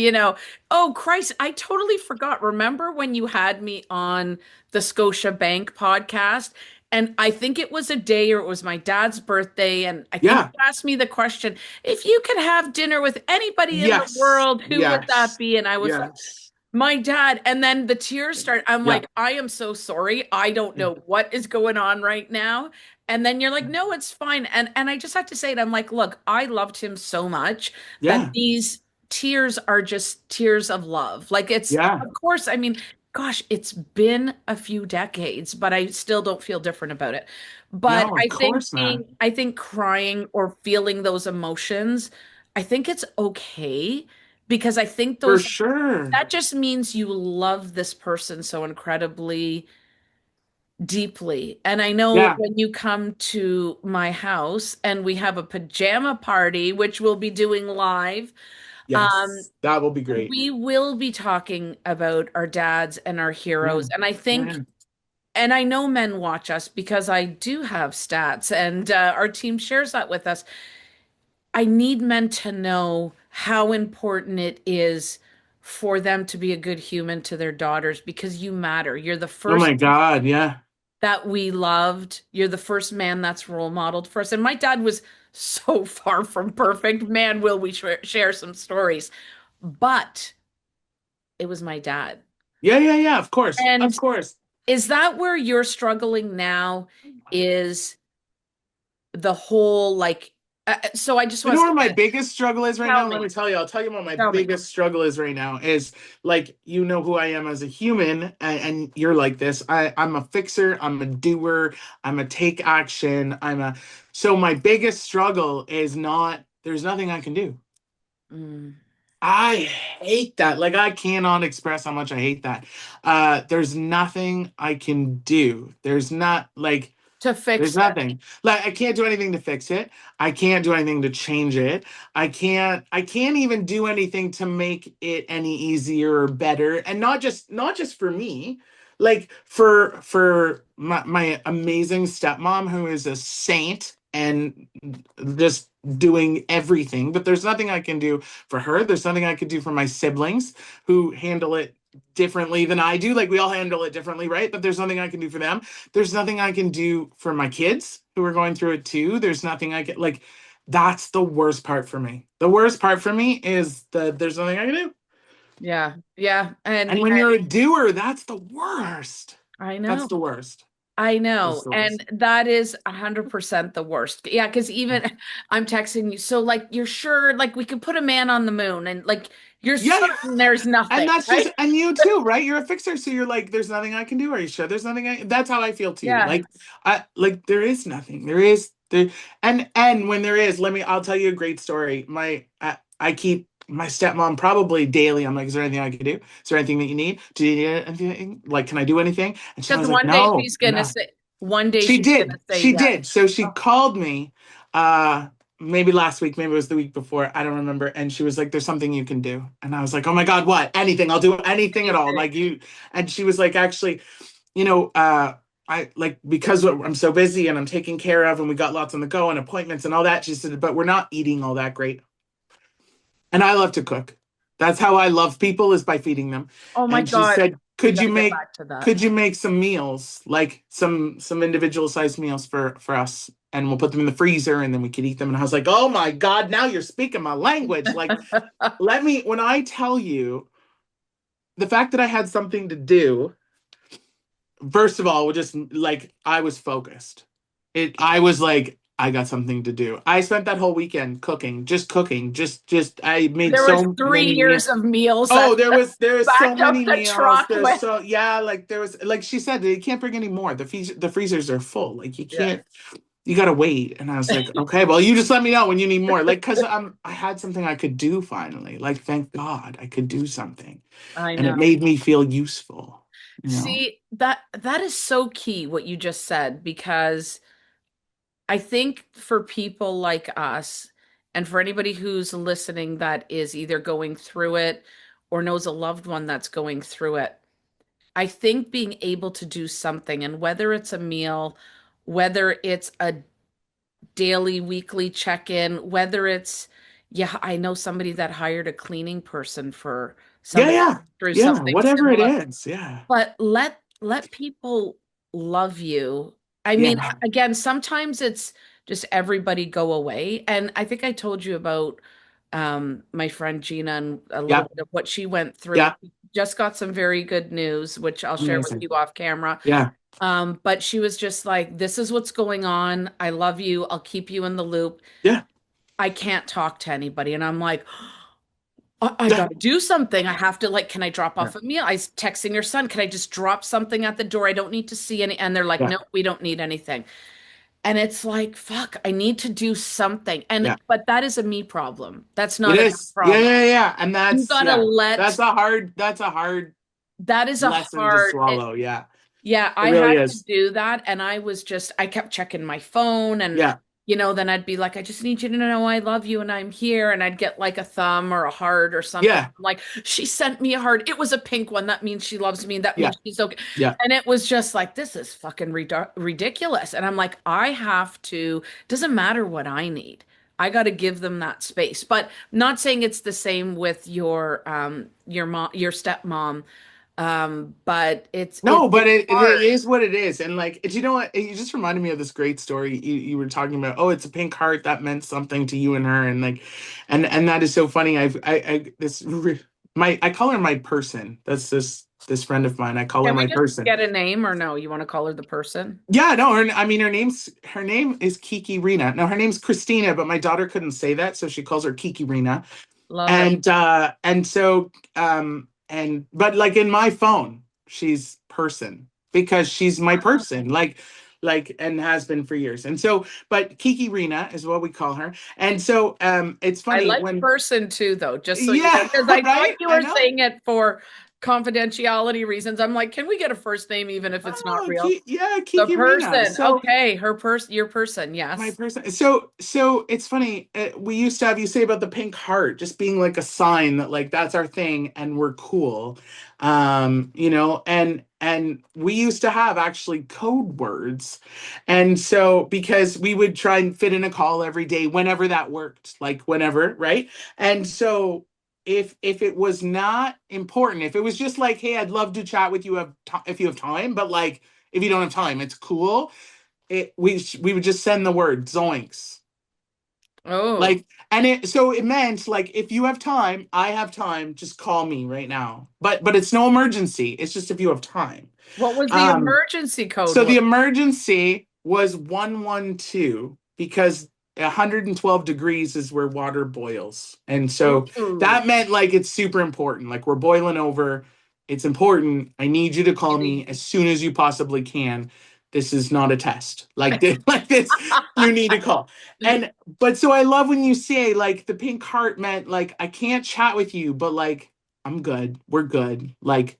oh Christ, I totally forgot. Remember when you had me on the Scotia Bank podcast? And I think it was a day, or it was my dad's birthday. And I think Yeah. you asked me the question, if you could have dinner with anybody in the Yes. world, who would that Yes. be? And I was like, Yes. My dad, and then the tears start. I'm Yeah. like, I am so sorry. I don't know what is going on right now. And then you're like, no, it's fine. And I just have to say it. I'm like, look, I loved him so much that Yeah. these tears are just tears of love. Like it's, Yeah. of course, I mean, gosh, it's been a few decades, but I still don't feel different about it. But No, of course not. I think crying or feeling those emotions, I think it's okay because I think For those sure. that just means you love this person so incredibly deeply. And I know Yeah. when you come to my house and we have a pajama party, which we'll be doing live, um, Yes. That will be great. we will be talking about our dads and our Yeah. heroes. And I Yeah. think, Yeah. and I know men watch us because I do have stats, and our team shares that with us. I need men to know how important it is for them to be a good human to their daughters because you matter. You're the Oh first my God. Yeah. that we loved. You're the first man that's role modeled for us. And my dad was so far from perfect. Man, will we share some stories. But it was my dad. Yeah. Yeah. Yeah. Of course. And Of course. is that where you're struggling now? Is the whole like, so I just You want know to where my say, biggest struggle is right tell now? Let me, me tell you. I'll tell you what my tell me. biggest struggle is right now is like, you know who I am as a human, and you're like this. I'm a fixer, I'm a doer, I'm a take action, so my biggest struggle is not, there's nothing I can do. Mm. I hate that. Like I cannot express how much I hate that. There's nothing I can do. There's not like To there's fix it. nothing. Like I can't do anything to fix it. I can't do anything to change it. I can't even do anything to make it any easier or better. And not just for me. Like for my amazing stepmom who is a saint and just doing everything, but there's nothing I can do for her. There's nothing I could do for my siblings who handle it differently than I do. Like we all handle it differently, right? But there's nothing I can do for them. There's nothing I can do for my kids who are going through it too. There's nothing I can like. That's the worst part for me. The worst part for me is that there's nothing I can do. Yeah. Yeah. And when you're a doer, that's the worst. I That's know. the worst. I That's know. the worst. And that is 100% the worst. Yeah, because even I'm texting you. So, like, you're sure, like, we could put a man on the moon and, like, you're Yeah, certain there's and nothing, that's just, right? and you too, right? You're a fixer, so you're like, there's nothing I can do. Are you sure there's nothing that's how I feel too. Yeah. Like I like there is nothing. There is there and when there is, I'll tell you a great story. I keep my stepmom probably daily. I'm like, is there anything I can do? Is there anything that you need? Do you need anything? Like, can I do anything? And she Because was like, no, no. one day She she's gonna did. say She yes. did. So she Oh, called me maybe last week, maybe it was the week before, I don't remember, and she was like, there's something you can do. And I was like, oh my God, what? Anything. I'll do anything at all. amazing. Like you. And she was like, actually, you know, I like because I'm so busy and I'm taking care of and we got lots on the go and appointments and all that. She said, but we're not eating all that great. And I love to cook. That's how I love people is by feeding them. Oh my And she God. said, We got to get back to that. could you make some meals, like some individual sized meals for us? And we'll put them in the freezer and then we could eat them. And I was like, oh my God, now you're speaking my language. Like, when I tell you the fact that I had something to do, first of all, just like I was focused. I was like, I got something to do. I spent that whole weekend cooking, just cooking, I made There was so three many meals. years of meals that Oh, there was so backed up many the meals. truck There's with. so yeah, like there was like she said, you can't bring any more. The freezers are full. Like you Yeah. can't. You gotta wait. And I was like, okay, well, you just let me know when you need more. Like, cause I had something I could do finally. Like, thank God I could do something, I and it know. made me feel useful. You know. See, that is so key what you just said because I think for people like us and for anybody who's listening that is either going through it or knows a loved one that's going through it, I think being able to do something and whether it's a meal, whether it's a daily, weekly check-in, whether it's yeah, I know somebody that hired a cleaning person for Yeah, somebody yeah, through yeah. something Whatever it similar. is. Yeah, But let people love you. I mean, yeah, again, sometimes it's just everybody go away. And I think I told you about my friend Gina and a little yeah, bit of what she went through. yeah, just got some very good news, which I'll share with Amazing. you off camera. Yeah. But she was just like, "This is what's going on. I love you. I'll keep you in the loop. Yeah. I can't talk to anybody." And I'm like, I got to do something. I have to like, can I drop Yeah. off a meal? I was texting your son. Can I just drop something at the door? I don't need to see any. And they're like, Yeah. no, we don't need anything. And it's like, fuck, I need to do something. And Yeah. but that is a me problem. That's It not a them is. Yeah, problem. yeah, yeah. And You that's gotta yeah. let That's a hard that is a lesson to hard it, swallow. Yeah. yeah, It I really had to is. do that. And I was just, I kept checking my phone and, Yeah. then I'd be like, I just need you to know I love you and I'm here. And I'd get like a thumb or a heart or something. Yeah. I'm like, she sent me a heart. It was a pink one. That means she loves me. That Yeah. means she's okay. Yeah. And it was just like, this is fucking ridiculous. And I'm like, I have to, doesn't matter what I need. I got to give them that space. But not saying it's the same with your mom, your stepmom. But No, but it's it hard. is what it is. And like, you know what? You just reminded me of this great story. You were talking about, oh, it's a pink heart that meant something to you and her. And like, and that is so funny. I call her my person. That's this friend of mine. I call her Can we my just person. get a name or no? You want to call her the person? Yeah, no, I mean her name is Kiki Rena. No, her name's Christina, but my daughter couldn't say that, so she calls her Kiki Rena. Love it. And so and but like in my phone, she's person because she's my person, like and has been for years. And so, but Kiki Rena is what we call her. And so it's I funny like when person too, though, just so you know, yeah, because I thought right? you I were know. saying it for confidentiality reasons. I'm like, can we get a first name even if it's not Oh, real? Yeah, The Kiki Rena. person. So Okay, her person, your person. my Yes. person. So it's funny. We used to have you say about the pink heart just being like a sign that like that's our thing and we're cool. And we used to have actually code words. And so because we would try and fit in a call every day whenever that worked, like whenever, right? And so if it was not important, if it was just like, hey, I'd love to chat with you if you have time, but like if you don't have time, it's cool we would just send the word zoinks Oh, like and it meant like if you have time I have time just call me right now but it's no emergency it's just if you have time what was the um emergency code so word? the emergency was 112 because 112 degrees is where water boils. And so Ooh, that meant like it's super important. Like we're boiling over. It's important. I need you to call you need. me as soon as you possibly can. This is not a test. Like this, like this, you need to call. And but so I love when you say like the pink heart meant like I can't chat with you, but like I'm good. We're good. Like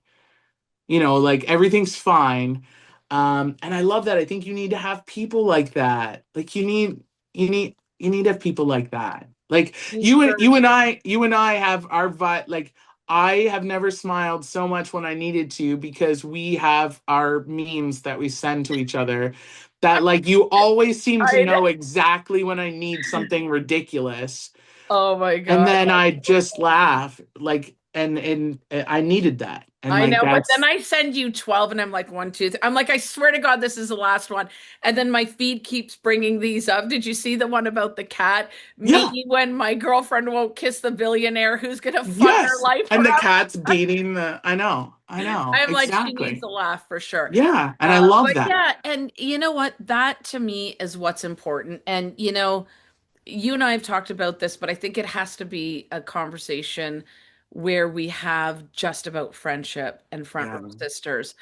everything's fine. And I love that. I think you need to have people like that. Like you need to have people like that. Like You sure do. you and I have our like I have never smiled so much when I needed to because we have our memes that we send to each other that like you always seem to I know. know exactly when I need something ridiculous Oh my and God, then that's I so just funny. laugh like and I needed that. And I like know, but then that's I send you 12 and I'm like, one, two, I'm like, I swear to God, this is the last one. And then my feed keeps bringing these up. Did you see the one about the cat? yeah. Me when my girlfriend won't kiss the billionaire who's gonna fuck her Yes. life And the forever. cat's beating the I know. I'm like, she needs a Exactly. laugh for sure. Yeah. And I love But that. yeah, and you know what? That to me is what's important. And you and I have talked about this, but I think it has to be a conversation where we have just about friendship and front row Yeah. sisters.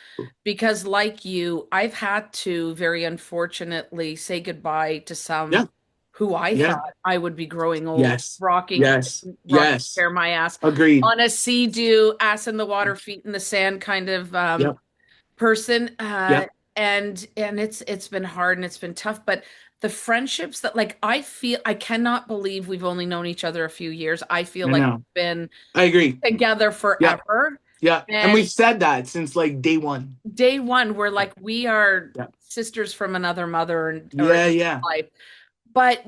Because, like you, I've had to very unfortunately say goodbye to some Yeah. who I Yeah. thought I would be growing old, Yes. rocking, Yes. rocking Yes. chair my ass Agreed. on a sea-doo, ass in the water, feet in the sand kind of Yep. person Yep. and it's been hard and it's been tough, but the friendships that like I cannot believe we've only known each other a few years. I feel I like know. we've been I agree. together Yep. forever. Yeah. And And we've said that since like day one. day one we're Yeah. like we are Yeah. sisters from another mother and or Yeah. Yeah. life. But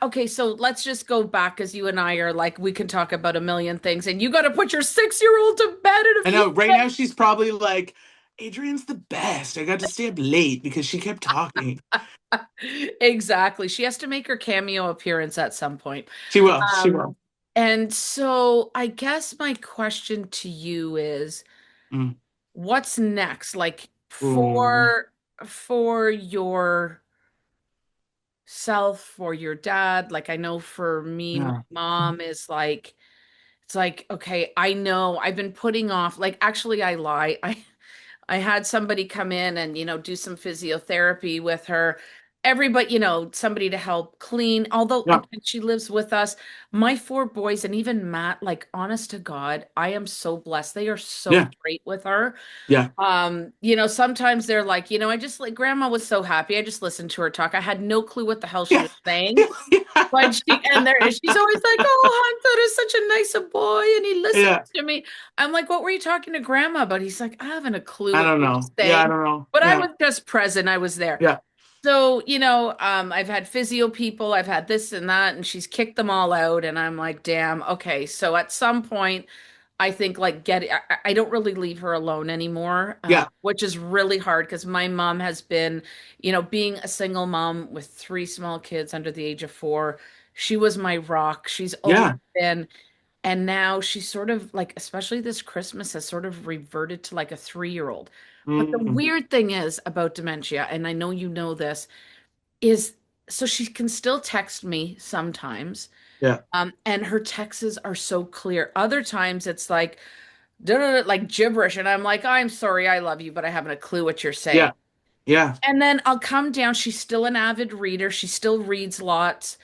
okay, so let's just go back because you and I are like we can talk about a million things and you got to put your 6-year-old to bed in a I few know right now she's probably like, Adrian's the best. I got to stay up late because she kept talking. Exactly. She has to make her cameo appearance at some point. She will. She Um, will. And so I guess my question to you is, Mm. what's next? Like Ooh, for your self, for your dad, like I know for me, my yeah, mom is like, it's like, okay, I know I've been putting off, like actually I lie. I had somebody come in and, do some physiotherapy with her. Everybody, somebody to help clean. Although, yeah, again, she lives with us. My four boys and even Matt, like, honest to God, I am so blessed. They are so yeah, great with her. yeah, Sometimes they're like, I just like grandma was so happy. I just listened to her talk. I had no clue what the hell she yeah, was saying. But she's always like, "Oh, Hunter is such a nice boy, and he listens yeah. to me." I'm like, "What were you talking to Grandma about?" He's like, "I haven't a clue I what don't you're know. Yeah, I saying," don't know. but I Yeah, was just present. I was there. yeah, So, I've had physio people, I've had this and that, and she's kicked them all out, and I'm like, "Damn, okay." So at some point, I think like I don't really leave her alone anymore, yeah, which is really hard because my mom has been, being a single mom with three small kids under the age of four. She was my rock. She's always yeah. been, and now she's sort of like, especially this Christmas, has sort of reverted to like a 3-year-old. But the Mm, weird thing is about dementia, and I know you know this, is so she can still text me sometimes. yeah, And her texts are so clear. Other times it's like, like gibberish. And I'm like, I'm sorry, I love you, but I haven't a clue what you're saying. yeah, yeah, And then I'll come down. She's still an avid reader. She still reads lots.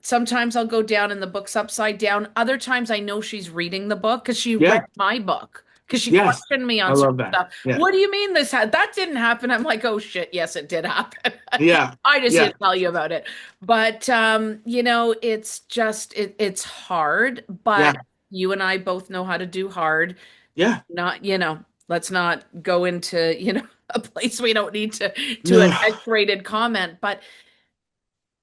Sometimes I'll go down and the book's upside down. Other times I know she's reading the book because she read yeah. my book because she Yes, questioned me I on certain love that. stuff. Yeah, What do you mean that didn't happen? I'm like, oh shit, yes, it did happen. yeah, I just yeah, didn't tell you about it. But it's just it's hard, yeah, but you and I both know how to do hard. yeah. Not, let's not go into, a place we don't need to an No, X-rated comment, but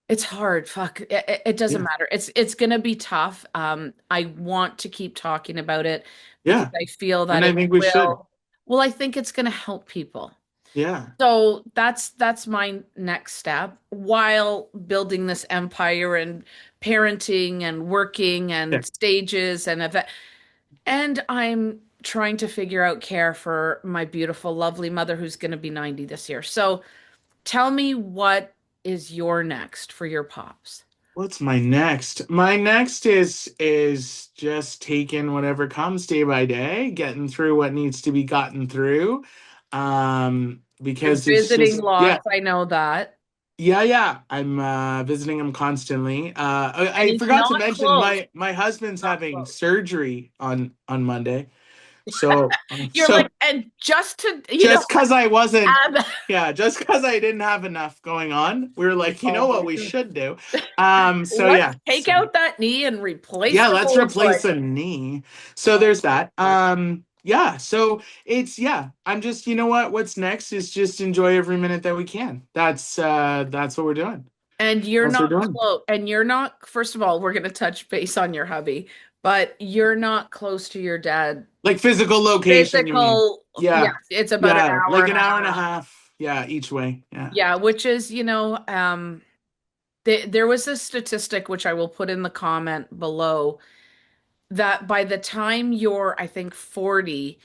it's hard. Fuck. It doesn't yeah, matter. It's gonna be tough. I want to keep talking about it because yeah. I feel that And I it think we should. will. Well, I think it's gonna help people. Yeah, So that's my next step while building this empire and parenting and working yeah. and stages and event. And I'm trying to figure out care for my beautiful, lovely mother who's going to be 90 this year. So tell me what is your next for your pops? What's my next? My next is just taking whatever comes day by day, getting through what needs to be gotten through. You're Because it's visiting just yeah, lots. I know that. yeah, yeah. I'm visiting him constantly. And I he's forgot to not mention close. my husband's Not having close. surgery on Monday. So You're so like, and just to, just because I wasn't, add, yeah, just because I didn't have enough going on, we were like, you oh know my what we God. should do. So Let's yeah, take so out that knee and replace yeah, the let's whole replace foot. a knee. So Oh there's my that. God. Yeah, so it's yeah, I'm just, you know what? What's next is just enjoy every minute that we can. That's what we're doing. And you're That's what not we're doing. close. And you're not, first of all, we're going to touch base on your hubby, but you're not close to your dad. Like physical location, you mean? Physical, yes, Yeah. it's about an Yeah, hour like and an a hour and a half. half. Yeah, each way. Yeah. Yeah, which is, there was a statistic which I will put in the comment below that by the time you're, I think, 40,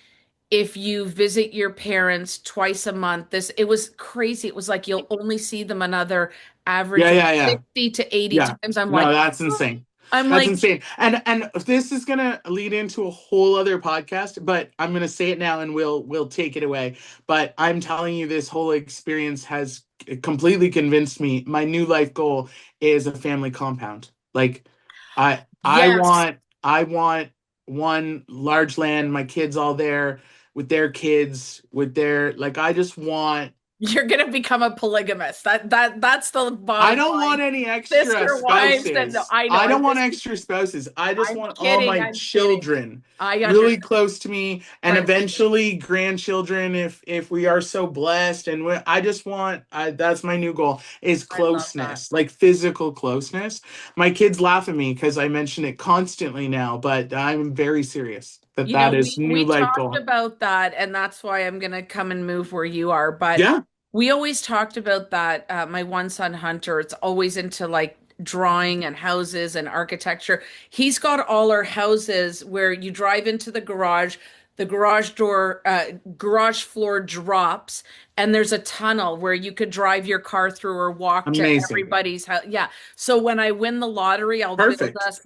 if you visit your parents twice a month, it was crazy. It was like you'll only see them another average Yeah, of yeah, yeah. 60 to 80 Yeah. times. No, that's insane. I'm That's like, insane. And this is gonna lead into a whole other podcast, but I'm gonna say it now and we'll take it away. But I'm telling you, this whole experience has completely convinced me my new life goal is a family compound. Like yes, I want one large land, my kids all there with their kids, with their like I just want you're gonna become a polygamist. That's the I bottom don't want line. any extra Sister wives and no, spouses. I know. I don't want extra spouses. I just I'm want all kidding. my I'm kidding. children I really understand, close to me and but eventually grandchildren if we are so blessed and I just want that's my new goal is I love that. closeness, like physical closeness. My kids laugh at me cuz I mention it constantly now, but I'm very serious that You know, that we is new we life talked goal. about that, and that's why I'm gonna come and move where you are. But Yeah. we always talked about that. My one son Hunter, it's always into like drawing and houses and architecture. He's got all our houses where you drive into the garage door, garage floor drops, and there's a tunnel where you could drive your car through or walk to Amazing. everybody's house. Yeah. So when I win the lottery, I'll build Perfect. us,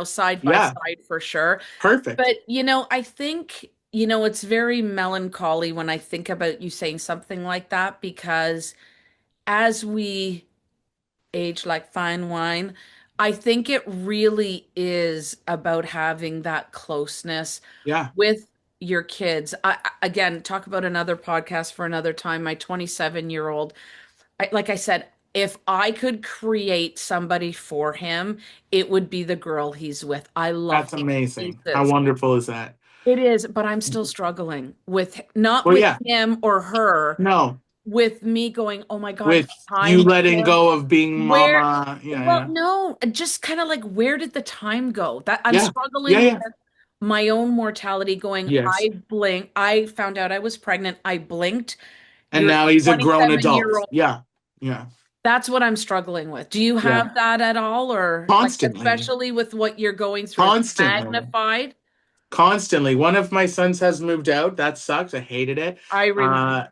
side by Yeah, side for sure. perfect. But, I think, it's very melancholy when I think about you saying something like that because as we age like fine wine, I think it really is about having that closeness Yeah, with your kids. Again, talk about another podcast for another time. My 27-year-old, like I said, if I could create somebody for him, it would be the girl he's with. I love that's her to amazing. How pieces. wonderful is that? It is, but I'm still struggling with not Well, with yeah, him or her, no, with me going, oh my God, with that time you with letting him. go of being Where, mama. Yeah, well, yeah, no, just kind of like where did the time go? That I'm yeah, yeah, struggling yeah. with my own mortality going, Yes. I found out I was pregnant. I blinked. And You're now he's a a grown 27-year adult. old. Yeah, yeah, That's what I'm struggling with. Do you yeah. have that at all? Or like, Constantly, especially with what you're going through, it's constantly. magnified. Constantly. One of my sons has moved out. That sucks. I hated it. I remember.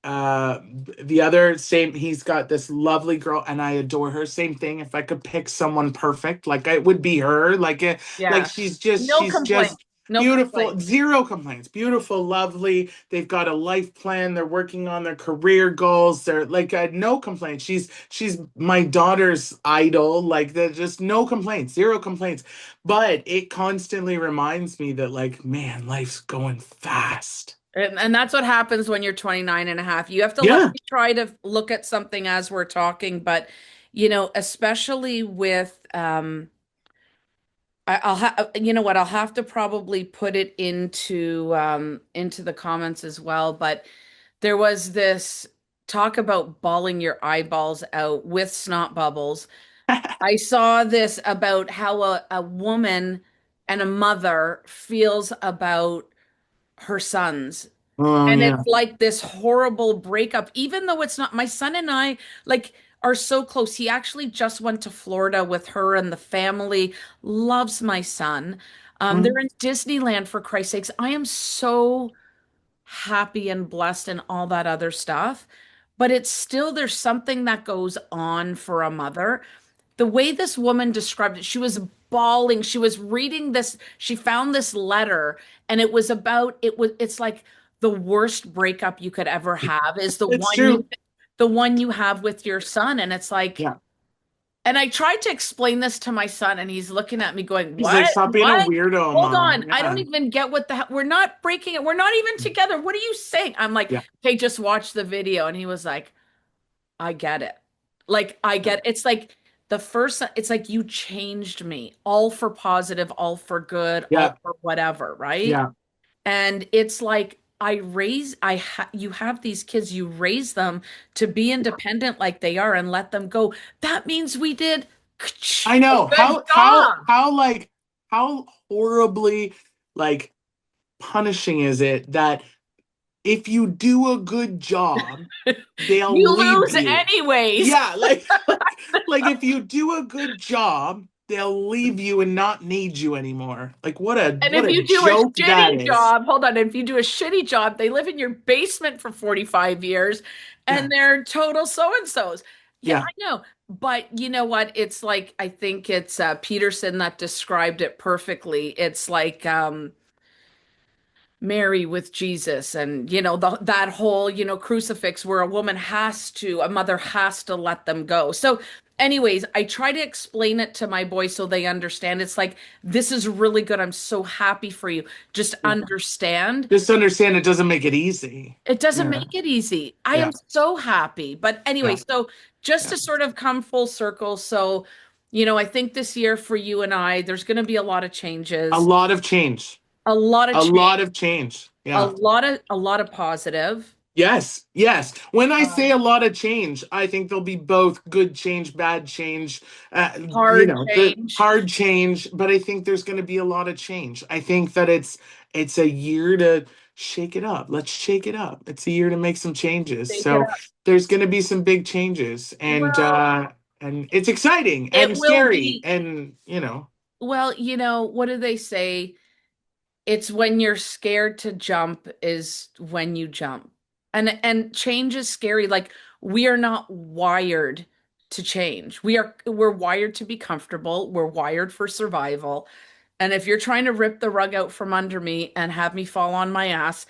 Uh the other same, he's got this lovely girl and I adore her. Same thing. If I could pick someone perfect, like it would be her. Like Yeah. No she's complaint. just No complaint. beautiful. Zero complaints. Beautiful, lovely. They've got a life plan. They're working on their career goals. They're like no complaints. She's my daughter's idol. Like there's just no complaints. Zero complaints. But it constantly reminds me that, like, man, life's going fast. And that's what happens when you're 29 and a half. You have to let Yeah. me try to look at something as we're talking, but especially with I'll have you know what, I'll have to probably put it into the comments as well, but there was this talk about bawling your eyeballs out with snot bubbles. I saw this about how a woman and a mother feels about her sons. Oh, And yeah. it's like this horrible breakup, even though it's not. My son and I like are so close. He actually just went to Florida with her and the family. Loves my son. They're Mm. in Disneyland for Christ's sakes. I am so happy and blessed and all that other stuff. But it's still, there's something that goes on for a mother. The way this woman described it, she was bawling. She was reading this, she found this letter, and it's like the worst breakup you could ever have is It's true. the one you have with your son. And it's like, Yeah. and I tried to explain this to my son, and he's looking at me going, He's like, "What? stop being a What? weirdo, Hold mom. on. I don't Yeah. even get what the hell. We're not breaking it. We're not even together. What are you saying?" I'm like, Yeah. "Hey, just watch the video." And he was like, I get it. Like, I get it's like it's like you changed me, all for positive, all for good, all Yeah. for whatever, right? Yeah. And it's like you have these kids, you raise them to be independent like they are and let them go. That means we did I a know. good job. How horribly, like, punishing is it that if you do a good job, they'll You leave lose you. anyways. Yeah, like if you do a good job, they'll leave you and not need you anymore. Like And what if a you do a joke that shitty is. job, hold on, if you do a shitty job, they live in your basement for 45 years Yeah. and they're total so-and-sos. Yeah, Yeah. I know. But you know what? It's like, I think it's Peterson that described it perfectly. It's like Mary with Jesus and that whole crucifix where a mother has to let them go. So anyways, I try to explain it to my boys so they understand. It's like, this is really good. I'm so happy for you. Just Yeah. understand. Just understand it doesn't make it easy. It doesn't Yeah. make it easy. I am Yeah. so happy. But anyway, Yeah. so just Yeah. to sort of come full circle, so I think this year for you and I, there's going to be a lot of A changes, lot of change. a lot of A change, lot of change. Yeah. a lot of positive. Yes, yes. When I say Um, a lot of change, I think there'll be both good change, bad change, hard the change. hard change, but I think there's going to be a lot of change. I think that it's a year to shake it up. Let's shake it up. It's a year to make some changes. Take it So up. there's going to be some big changes, and Well, and it's exciting It and will scary be. and Well, what do they say? It's when you're scared to jump is when you jump. And change is scary. Like we are not wired to change. We're wired to be comfortable. We're wired for survival. And if you're trying to rip the rug out from under me and have me fall on my ass,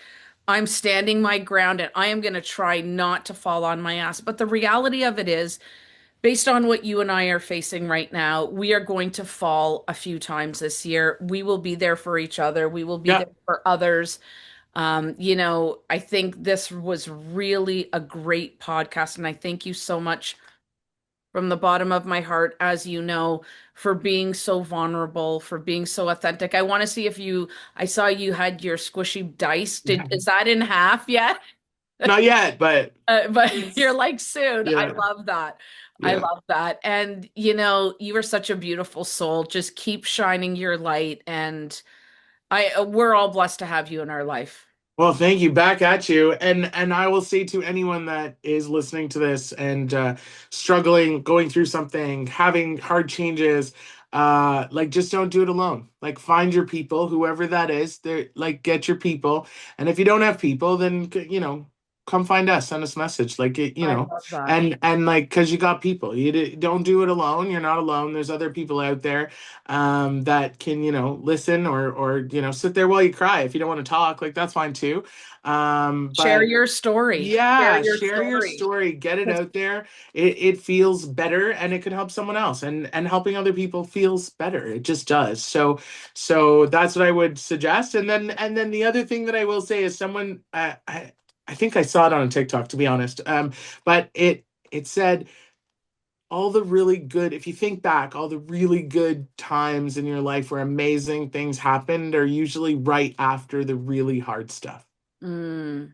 I'm standing my ground and I am going to try not to fall on my ass. But the reality of it is, based on what you and I are facing right now, we are going to fall a few times this year. We will be there for each other. We will be yeah. there for others. I think this was really a great podcast, and I thank you so much from the bottom of my heart, as you know, for being so vulnerable, for being so authentic. I want to see if I saw you had your squishy dice. Is that in half yet? Not yet, but But you're like, soon. I yeah, love that. I yeah. love that. And you are such a beautiful soul. Just keep shining your light. And we're all blessed to have you in our life. Well, thank you. Back at you. And I will say to anyone that is listening to this and struggling, going through something, having hard changes, like just don't do it alone. Like find your people, whoever that is. They're like get your people. And if you don't have people, then come find us, send us a message. Like I love that. and like because you got people. Don't do it alone. You're not alone. There's other people out there that can listen or sit there while you cry. If you don't want to talk, like that's fine too. Share But your story. Share yeah, your share your story. story, get it 'Cause out there. It feels better and it could help someone else, and helping other people feels better. It just does. So that's what I would suggest. And then the other thing that I will say is someone I think I saw it on a TikTok, to be honest. But it said all the really good, if you think back, all the really good times in your life where amazing things happened are usually right after the really hard stuff. Mm.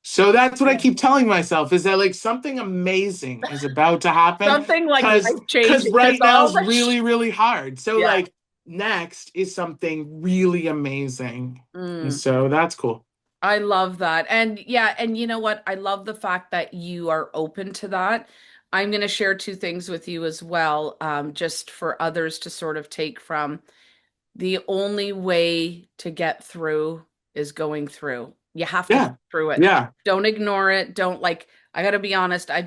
So that's what I Yeah. keep telling myself, is that like something amazing is about to happen Something like because life because changing, because right now all is the really, really hard. So yeah. like next is something really amazing. And Mm. so that's cool. I love that. And yeah, and you know what? I love the fact that you are open to that. I'm going to share two things with you as well, just for others to sort of take from. The only way to get through is going through. You have to get Yeah. through it. Yeah. Don't ignore it. Don't like, I got to be honest. I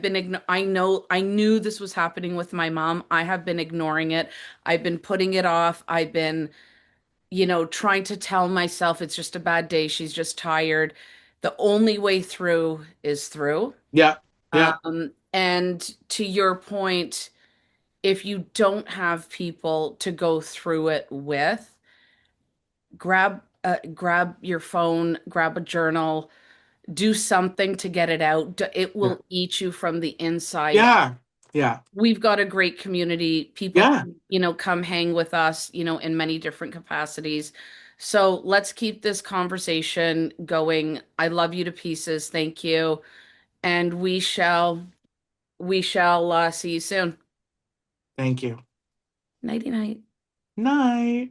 knew this was happening with my mom. I have been ignoring it. I've been putting it off. I've been trying to tell myself it's just a bad day. She's just tired. The only way through is through. Yeah. Yeah. And to your point, if you don't have people to go through it with, grab your phone, grab a journal, do something to get it out. It Yeah. will eat you from the inside. Yeah. Yeah. We've got a great community. People, Yeah. come hang with us, in many different capacities. So let's keep this conversation going. I love you to pieces. Thank you. And we shall see you soon. Thank you. Nighty night. Night.